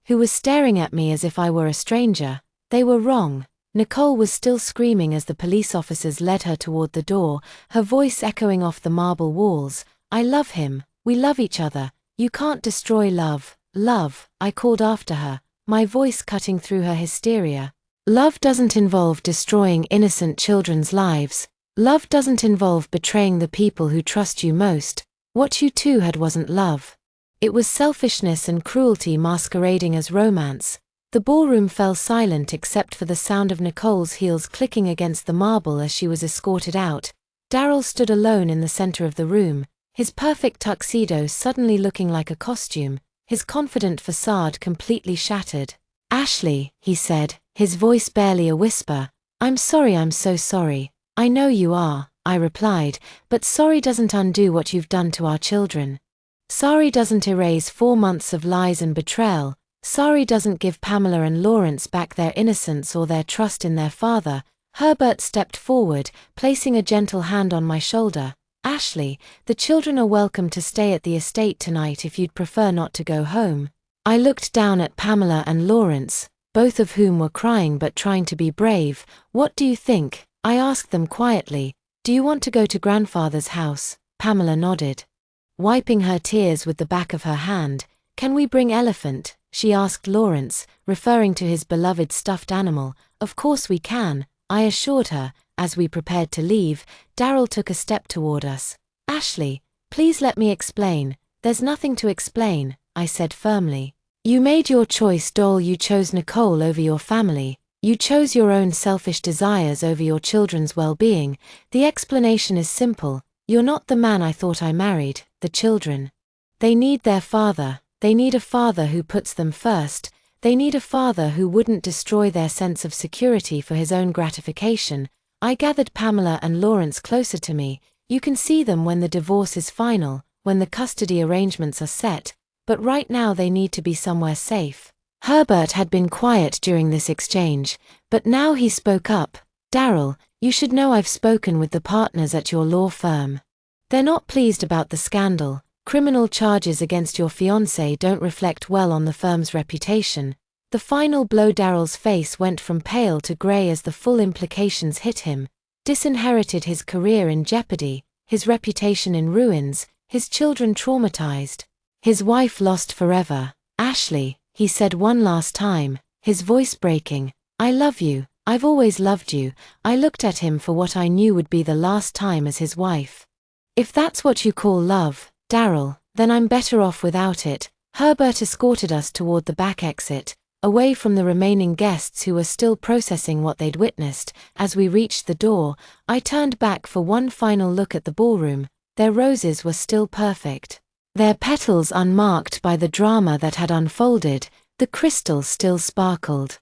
who was staring at me as if I were a stranger. They were wrong. Nicole was still screaming as the police officers led her toward the door, her voice echoing off the marble walls. "I love him. We love each other. You can't destroy love." "Love," I called after her, my voice cutting through her hysteria. "Love doesn't involve destroying innocent children's lives. Love doesn't involve betraying the people who trust you most. What you two had wasn't love. It was selfishness and cruelty masquerading as romance." The ballroom fell silent except for the sound of Nicole's heels clicking against the marble as she was escorted out. Daryl stood alone in the center of the room, his perfect tuxedo suddenly looking like a costume, his confident facade completely shattered. "Ashley," he said, his voice barely a whisper. "I'm sorry, I'm so sorry." "I know you are," I replied, "but sorry doesn't undo what you've done to our children. Sorry doesn't erase 4 months of lies and betrayal. Sorry doesn't give Pamela and Lawrence back their innocence or their trust in their father." Herbert stepped forward, placing a gentle hand on my shoulder. "Ashley, the children are welcome to stay at the estate tonight if you'd prefer not to go home." I looked down at Pamela and Lawrence, both of whom were crying but trying to be brave. "What do you think?" I asked them quietly. "Do you want to go to grandfather's house?" Pamela nodded, wiping her tears with the back of her hand. "Can we bring Elephant?" she asked Lawrence, referring to his beloved stuffed animal. "Of course we can," I assured her. As we prepared to leave, Daryl took a step toward us. "Ashley, please let me explain." "There's nothing to explain," I said firmly. "You made your choice, doll. You chose Nicole over your family. You chose your own selfish desires over your children's well-being. The explanation is simple. You're not the man I thought I married. The children. They need their father. They need a father who puts them first. They need a father who wouldn't destroy their sense of security for his own gratification." I gathered Pamela and Lawrence closer to me. "You can see them when the divorce is final, when the custody arrangements are set, but right now they need to be somewhere safe." Herbert had been quiet during this exchange, but now he spoke up. "Daryl, you should know I've spoken with the partners at your law firm. They're not pleased about the scandal. Criminal charges against your fiancé don't reflect well on the firm's reputation." The final blow. Daryl's face went from pale to gray as the full implications hit him. Disinherited, his career in jeopardy, his reputation in ruins, his children traumatized, his wife lost forever. "Ashley," he said one last time, his voice breaking, "I love you. I've always loved you." I looked at him for what I knew would be the last time as his wife. "If that's what you call love, Daryl, then I'm better off without it." Herbert escorted us toward the back exit, away from the remaining guests who were still processing what they'd witnessed. As we reached the door, I turned back for one final look at the ballroom. Their roses were still perfect, their petals unmarked by the drama that had unfolded. The crystal still sparkled,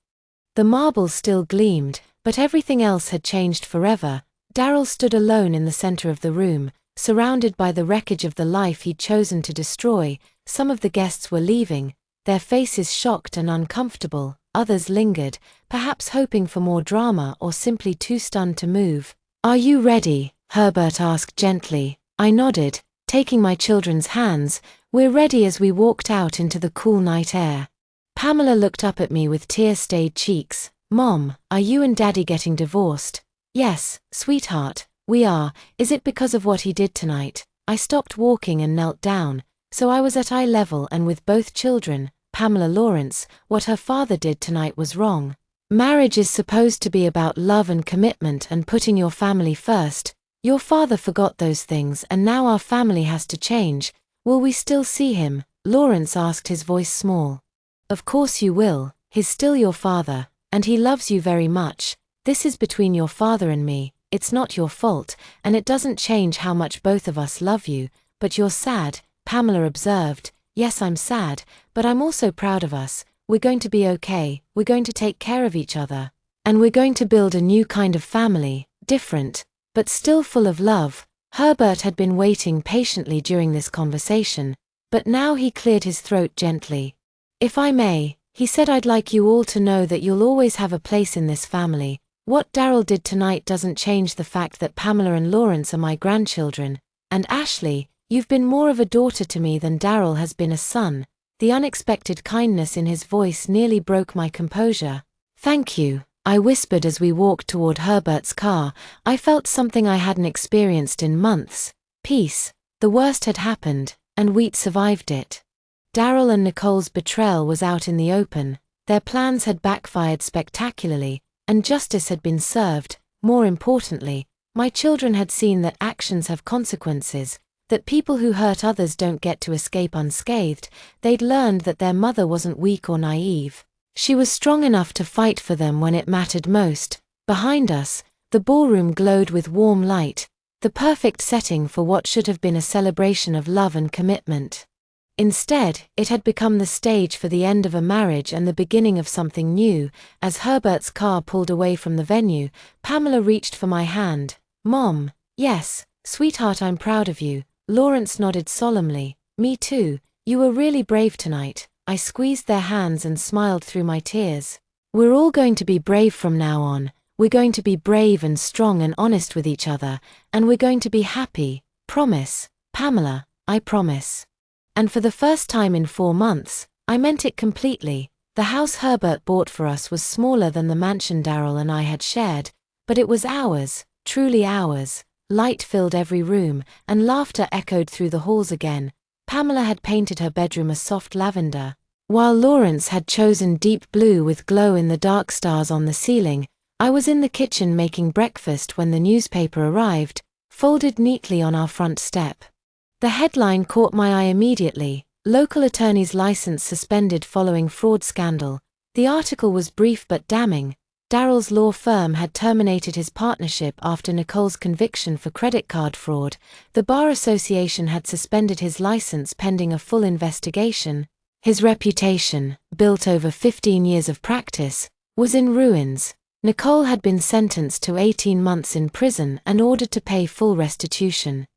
the marble still gleamed, but everything else had changed forever. Daryl stood alone in the center of the room, surrounded by the wreckage of the life he'd chosen to destroy. Some of the guests were leaving, their faces shocked and uncomfortable. Others lingered, perhaps hoping for more drama or simply too stunned to move. "Are you ready?" Herbert asked gently. I nodded, taking my children's hands. "We're ready." As we walked out into the cool night air, Pamela looked up at me with tear-stained cheeks. "Mom, are you and Daddy getting divorced?" "Yes, sweetheart, we are." "Is it because of what he did tonight?" I stopped walking and knelt down, so I was at eye level and with both children. "Pamela, Lawrence, what her father did tonight was wrong. Marriage is supposed to be about love and commitment and putting your family first. Your father forgot those things and now our family has to change. Will we still see him?" Lawrence asked, his voice small. "Of course you will. He's still your father, and he loves you very much. This is between your father and me. It's not your fault, and it doesn't change how much both of us love you." "But you're sad," Pamela observed. "Yes, I'm sad, but I'm also proud of us. We're going to be okay. We're going to take care of each other. And we're going to build a new kind of family, different, but still full of love." Herbert had been waiting patiently during this conversation, but now he cleared his throat gently. "If I may," he said, "I'd like you all to know that you'll always have a place in this family. What Daryl did tonight doesn't change the fact that Pamela and Lawrence are my grandchildren. And Ashley, you've been more of a daughter to me than Daryl has been a son." The unexpected kindness in his voice nearly broke my composure. "Thank you," I whispered as we walked toward Herbert's car. I felt something I hadn't experienced in months. Peace. The worst had happened, and we'd survived it. Daryl and Nicole's betrayal was out in the open. Their plans had backfired spectacularly, and justice had been served. More importantly, my children had seen that actions have consequences, that people who hurt others don't get to escape unscathed. They'd learned that their mother wasn't weak or naive. She was strong enough to fight for them when it mattered most. Behind us, the ballroom glowed with warm light, the perfect setting for what should have been a celebration of love and commitment. Instead, it had become the stage for the end of a marriage and the beginning of something new. As Herbert's car pulled away from the venue, Pamela reached for my hand. "Mom." "Yes, sweetheart, I'm proud of you." Lawrence nodded solemnly. "Me too. You were really brave tonight." I squeezed their hands and smiled through my tears. "We're all going to be brave from now on. We're going to be brave and strong and honest with each other, and we're going to be happy. Promise, Pamela, I promise." And for the first time in 4 months, I meant it completely. The house Herbert bought for us was smaller than the mansion Daryl and I had shared, but it was ours, truly ours. Light filled every room, and laughter echoed through the halls again. Pamela had painted her bedroom a soft lavender, while Lawrence had chosen deep blue with glow-in-the-dark stars on the ceiling. I was in the kitchen making breakfast when the newspaper arrived, folded neatly on our front step. The headline caught my eye immediately: "Local attorney's license suspended following fraud scandal." The article was brief but damning. Daryl's law firm had terminated his partnership after Nicole's conviction for credit card fraud. The Bar Association had suspended his license pending a full investigation. His reputation, built over 15 years of practice, was in ruins. Nicole had been sentenced to 18 months in prison and ordered to pay full restitution.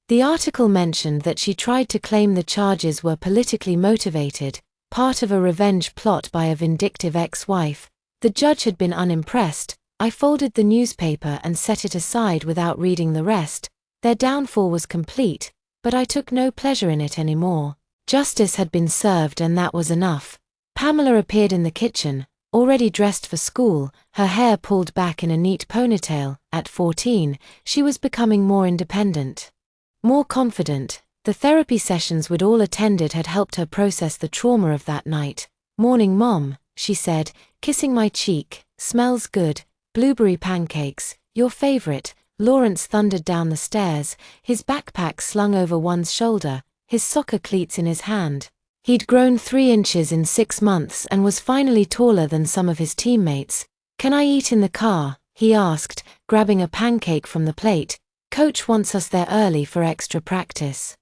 The article mentioned that she tried to claim the charges were politically motivated, part of a revenge plot by a vindictive ex-wife. The judge had been unimpressed. I folded the newspaper and set it aside without reading the rest. Their downfall was complete, but I took no pleasure in it anymore. Justice had been served and that was enough. Pamela appeared in the kitchen, already dressed for school, her hair pulled back in a neat ponytail. At 14, she was becoming more independent, more confident. The therapy sessions we'd all attended had helped her process the trauma of that night. "Morning, Mom," she said, kissing my cheek. "Smells good. Blueberry pancakes, your favorite." Lawrence thundered down the stairs, his backpack slung over one shoulder, his soccer cleats in his hand. He'd grown 3 inches in 6 months and was finally taller than some of his teammates. "Can I eat in the car?" he asked, grabbing a pancake from the plate. "Coach wants us there early for extra practice."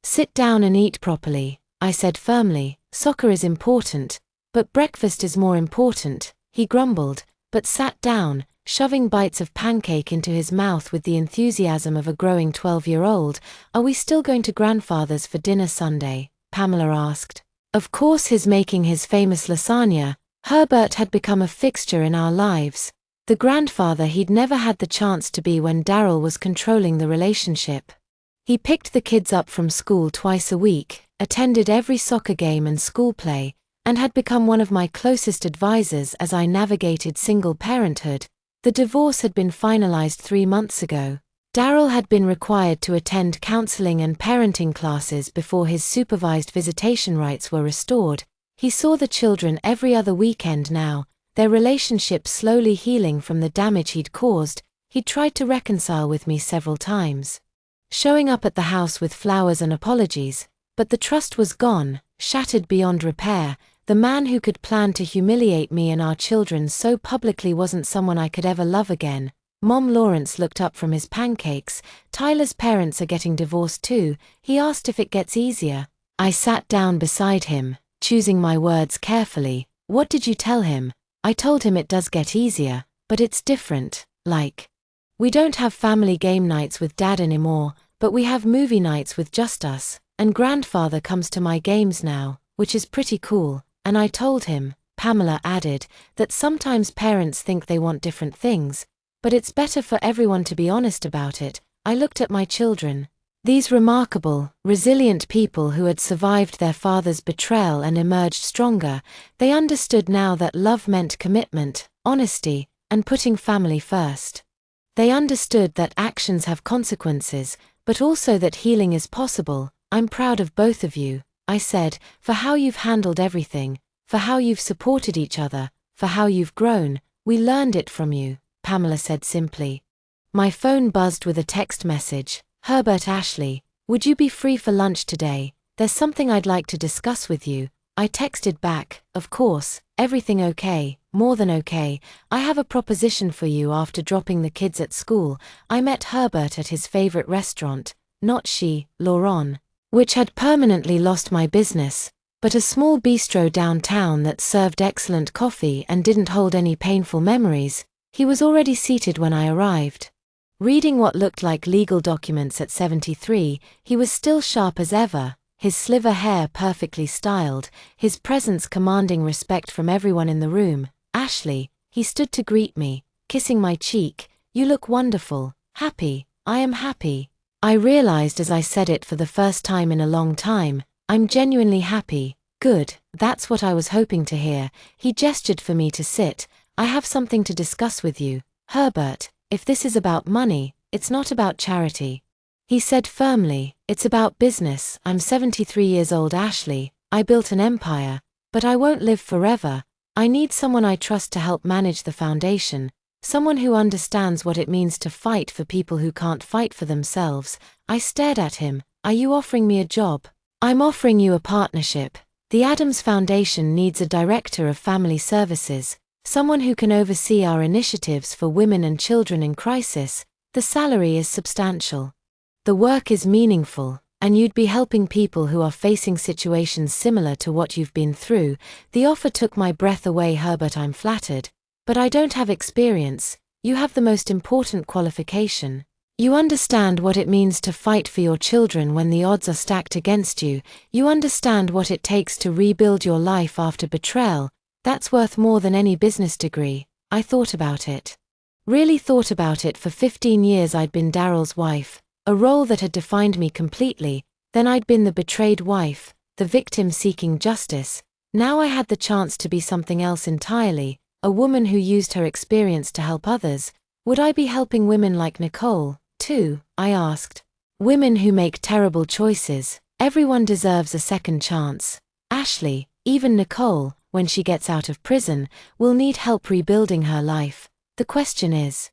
"Sit down and eat properly," I said firmly. "Soccer is important, but breakfast is more important." He grumbled, but sat down, shoving bites of pancake into his mouth with the enthusiasm of a growing 12-year-old. "Are we still going to grandfather's for dinner Sunday?" Pamela asked. Of course, his making his famous lasagna. Herbert had become a fixture in our lives. The grandfather he'd never had the chance to be when Daryl was controlling the relationship. He picked the kids up from school twice a week, attended every soccer game and school play, and had become one of my closest advisors as I navigated single parenthood. The divorce had been finalized 3 months ago. Daryl had been required to attend counseling and parenting classes before his supervised visitation rights were restored. He saw the children every other weekend now, their relationship slowly healing from the damage he'd caused. He'd tried to reconcile with me several times, showing up at the house with flowers and apologies, but the trust was gone, shattered beyond repair. The man who could plan to humiliate me and our children so publicly wasn't someone I could ever love again. Mom, Lawrence looked up from his pancakes. "Tyler's parents are getting divorced too." He asked if it gets easier. I sat down beside him, choosing my words carefully. "What did you tell him?" I told him it does get easier, but it's different. Like, we don't have family game nights with Dad anymore, but we have movie nights with just us, and grandfather comes to my games now, which is pretty cool. And I told him, Pamela added, that sometimes parents think they want different things, but it's better for everyone to be honest about it. I looked at my children. These remarkable, resilient people who had survived their father's betrayal and emerged stronger. They understood now that love meant commitment, honesty, and putting family first. They understood that actions have consequences, but also that healing is possible. "I'm proud of both of you," I said, "for how you've handled everything, for how you've supported each other, for how you've grown. We learned it from you," Pamela said simply. My phone buzzed with a text message. "Herbert Ashley, would you be free for lunch today? There's something I'd like to discuss with you." I texted back, "Of course, everything okay, more than okay. I have a proposition for you after dropping the kids at school. I met Herbert at his favorite restaurant, not she, Laurent, which had permanently lost my business, but a small bistro downtown that served excellent coffee and didn't hold any painful memories. He was already seated when I arrived." Reading what looked like legal documents at 73, he was still sharp as ever, his sliver hair perfectly styled, his presence commanding respect from everyone in the room. "Ashley," he stood to greet me, kissing my cheek, "you look wonderful, happy." "I am happy." I realized as I said it for the first time in a long time, "I'm genuinely happy." "Good, that's what I was hoping to hear." He gestured for me to sit. "I have something to discuss with you, Herbert. If this is about money, it's not about charity," he said firmly. "It's about business. I'm 73 years old, Ashley. I built an empire, but I won't live forever. I need someone I trust to help manage the foundation, someone who understands what it means to fight for people who can't fight for themselves." I stared at him. "Are you offering me a job?" "I'm offering you a partnership. The Adams Foundation needs a director of family services, someone who can oversee our initiatives for women and children in crisis. The salary is substantial. The work is meaningful, and you'd be helping people who are facing situations similar to what you've been through." The offer took my breath away. "Herbert, I'm flattered, but I don't have experience. You have the most important qualification. You understand what it means to fight for your children when the odds are stacked against you. You understand what it takes to rebuild your life after betrayal. That's worth more than any business degree." I thought about it. Really thought about it. For 15 years I'd been Daryl's wife, a role that had defined me completely. Then I'd been the betrayed wife, the victim seeking justice. Now I had the chance to be something else entirely, a woman who used her experience to help others. Would I be helping women like Nicole, too? I asked. Women who make terrible choices. Everyone deserves a second chance. Ashley, even Nicole, when she gets out of prison, will need help rebuilding her life. The question is,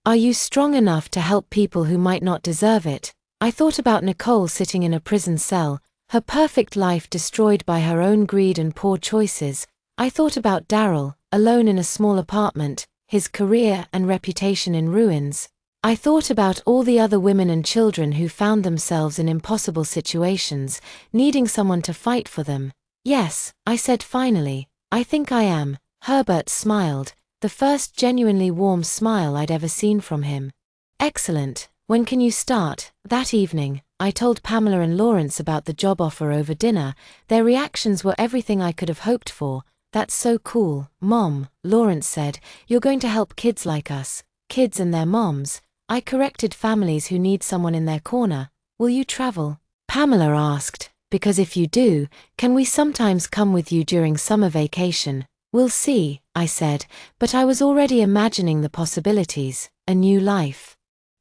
are you strong enough to help people who might not deserve it? I thought about Nicole sitting in a prison cell, her perfect life destroyed by her own greed and poor choices. I thought about Daryl, alone in a small apartment, his career and reputation in ruins. I thought about all the other women and children who found themselves in impossible situations, needing someone to fight for them. Yes, I said finally, I think I am. Herbert smiled, the first genuinely warm smile I'd ever seen from him. Excellent. When can you start? That evening, I told Pamela and Lawrence about the job offer over dinner. Their reactions were everything I could have hoped for. That's so cool, Mom, Lawrence said. You're going to help kids like us, kids and their moms. I corrected, families who need someone in their corner. Will you travel? Pamela asked, because if you do, can we sometimes come with you during summer vacation? We'll see, I said, but I was already imagining the possibilities, a new life.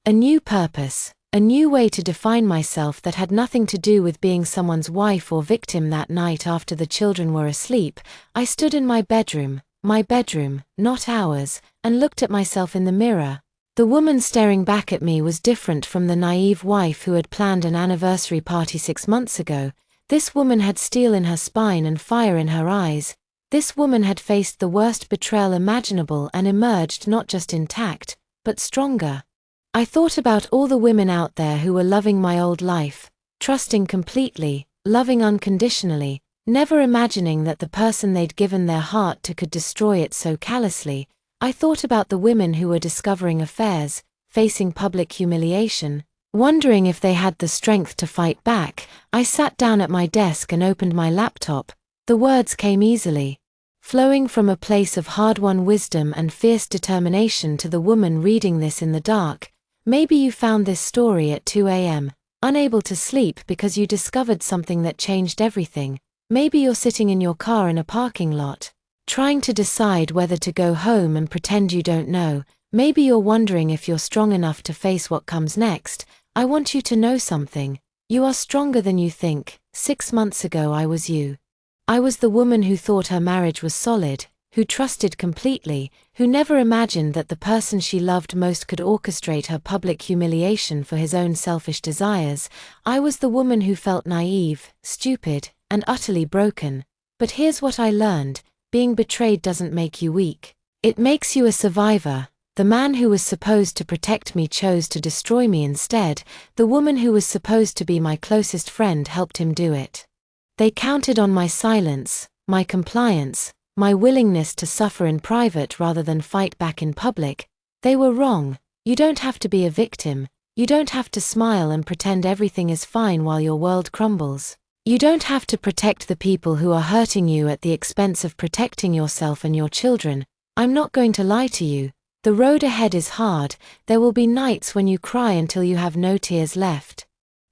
A new purpose, a new way to define myself that had nothing to do with being someone's wife or victim. That night after the children were asleep, I stood in my bedroom, not ours, and looked at myself in the mirror. The woman staring back at me was different from the naive wife who had planned an anniversary party 6 months ago. This woman had steel in her spine and fire in her eyes. This woman had faced the worst betrayal imaginable and emerged not just intact, but stronger. I thought about all the women out there who were loving my old life, trusting completely, loving unconditionally, never imagining that the person they'd given their heart to could destroy it so callously. I thought about the women who were discovering affairs, facing public humiliation, wondering if they had the strength to fight back. I sat down at my desk and opened my laptop. The words came easily, flowing from a place of hard-won wisdom and fierce determination to the woman reading this in the dark. Maybe you found this story at 2 a.m., unable to sleep because you discovered something that changed everything. Maybe you're sitting in your car in a parking lot, trying to decide whether to go home and pretend you don't know. Maybe you're wondering if you're strong enough to face what comes next. I want you to know something. You are stronger than you think. 6 months ago I was you. I was the woman who thought her marriage was solid, who trusted completely, who never imagined that the person she loved most could orchestrate her public humiliation for his own selfish desires. I was the woman who felt naive, stupid, and utterly broken. But here's what I learned: being betrayed doesn't make you weak. It makes you a survivor. The man who was supposed to protect me chose to destroy me instead. The woman who was supposed to be my closest friend helped him do it. They counted on my silence, my compliance, my willingness to suffer in private rather than fight back in public. They were wrong. You don't have to be a victim. You don't have to smile and pretend everything is fine while your world crumbles. You don't have to protect the people who are hurting you at the expense of protecting yourself and your children. I'm not going to lie to you. The road ahead is hard. There will be nights when you cry until you have no tears left.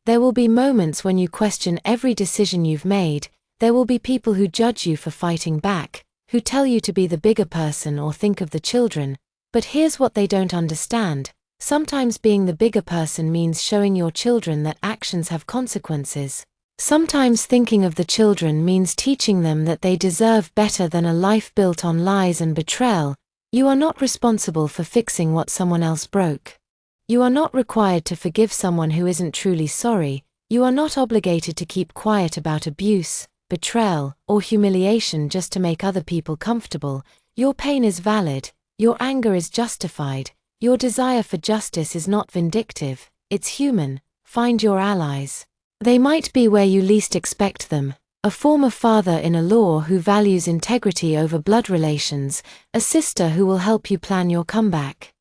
There will be moments when you question every decision you've made. There will be people who judge you for fighting back, who tell you to be the bigger person or think of the children. But here's what they don't understand. Sometimes being the bigger person means showing your children that actions have consequences. Sometimes thinking of the children means teaching them that they deserve better than a life built on lies and betrayal. You are not responsible for fixing what someone else broke. You are not required to forgive someone who isn't truly sorry. You are not obligated to keep quiet about abuse, betrayal, or humiliation just to make other people comfortable. Your pain is valid. Your anger is justified. Your desire for justice is not vindictive. It's human. Find your allies. They might be where you least expect them. A former father-in-law who values integrity over blood relations, a sister who will help you plan your comeback.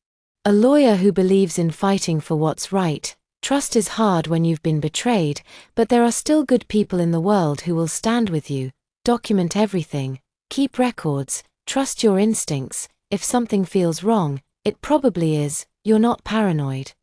A lawyer who believes in fighting for what's right. Trust is hard when you've been betrayed, but there are still good people in the world who will stand with you. Document everything. Keep records. Trust your instincts. If something feels wrong, it probably is. You're not paranoid.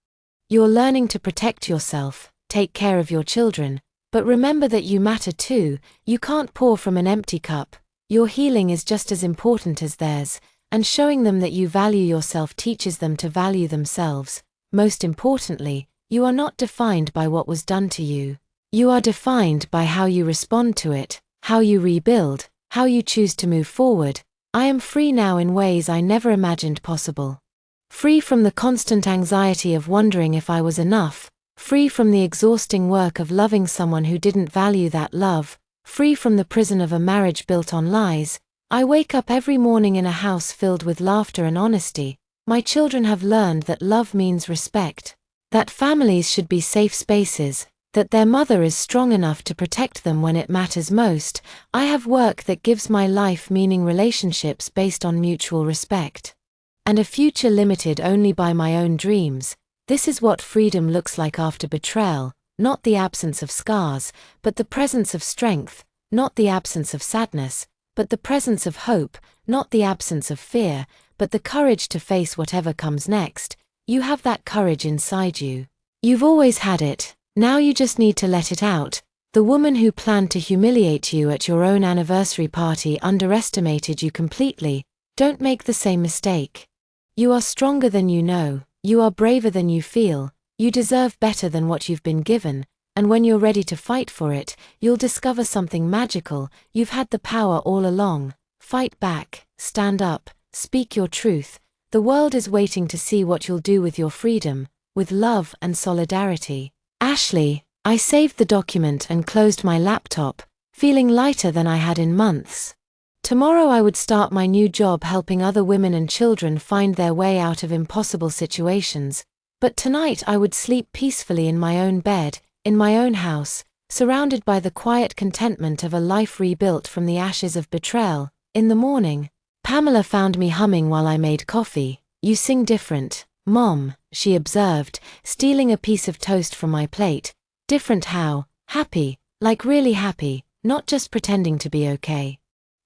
You're learning to protect yourself, take care of your children, but remember that you matter too. You can't pour from an empty cup. Your healing is just as important as theirs, and showing them that you value yourself teaches them to value themselves. Most importantly, you are not defined by what was done to you. You are defined by how you respond to it, how you rebuild, how you choose to move forward. I am free now in ways I never imagined possible. Free from the constant anxiety of wondering if I was enough. Free from the exhausting work of loving someone who didn't value that love. Free from the prison of a marriage built on lies. I wake up every morning in a house filled with laughter and honesty. My children have learned that love means respect, that families should be safe spaces, that their mother is strong enough to protect them when it matters most. I have work that gives my life meaning, relationships based on mutual respect, and a future limited only by my own dreams. This is what freedom looks like after betrayal, not the absence of scars, but the presence of strength, not the absence of sadness, but the presence of hope, not the absence of fear, but the courage to face whatever comes next. You have that courage inside you. You've always had it, now you just need to let it out. The woman who planned to humiliate you at your own anniversary party underestimated you completely. Don't make the same mistake. You are stronger than you know. You are braver than you feel. You deserve better than what you've been given, and when you're ready to fight for it, you'll discover something magical. You've had the power all along. Fight back, stand up, speak your truth. The world is waiting to see what you'll do with your freedom, with love and solidarity. Ashley. I saved the document and closed my laptop, feeling lighter than I had in months. Tomorrow I would start my new job helping other women and children find their way out of impossible situations, but tonight I would sleep peacefully in my own bed, in my own house, surrounded by the quiet contentment of a life rebuilt from the ashes of betrayal. In the morning, Pamela found me humming while I made coffee. "You sing different, Mom," she observed, stealing a piece of toast from my plate. "Different how?" "Happy, like really happy, not just pretending to be okay."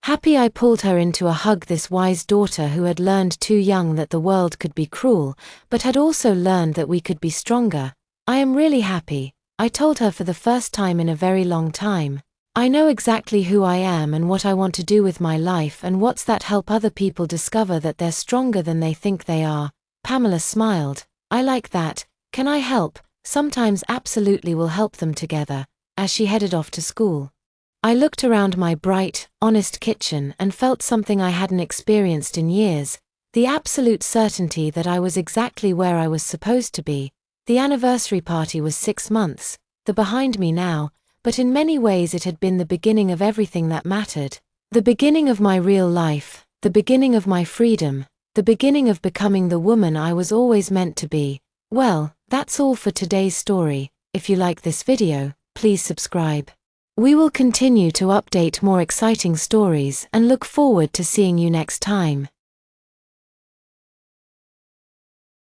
Happy. I pulled her into a hug, this wise daughter who had learned too young that the world could be cruel, but had also learned that we could be stronger. "I am really happy," I told her for the first time in a very long time. "I know exactly who I am and what I want to do with my life, and what's that help other people discover that they're stronger than they think they are." Pamela smiled. "I like that. Can I help?" "Sometimes absolutely, will help them together," as she headed off to school. I looked around my bright, honest kitchen and felt something I hadn't experienced in years, the absolute certainty that I was exactly where I was supposed to be. The anniversary party was 6 months, behind me now, but in many ways it had been the beginning of everything that mattered. The beginning of my real life, the beginning of my freedom, the beginning of becoming the woman I was always meant to be. Well, that's all for today's story. If you like this video, please subscribe. We will continue to update more exciting stories and look forward to seeing you next time.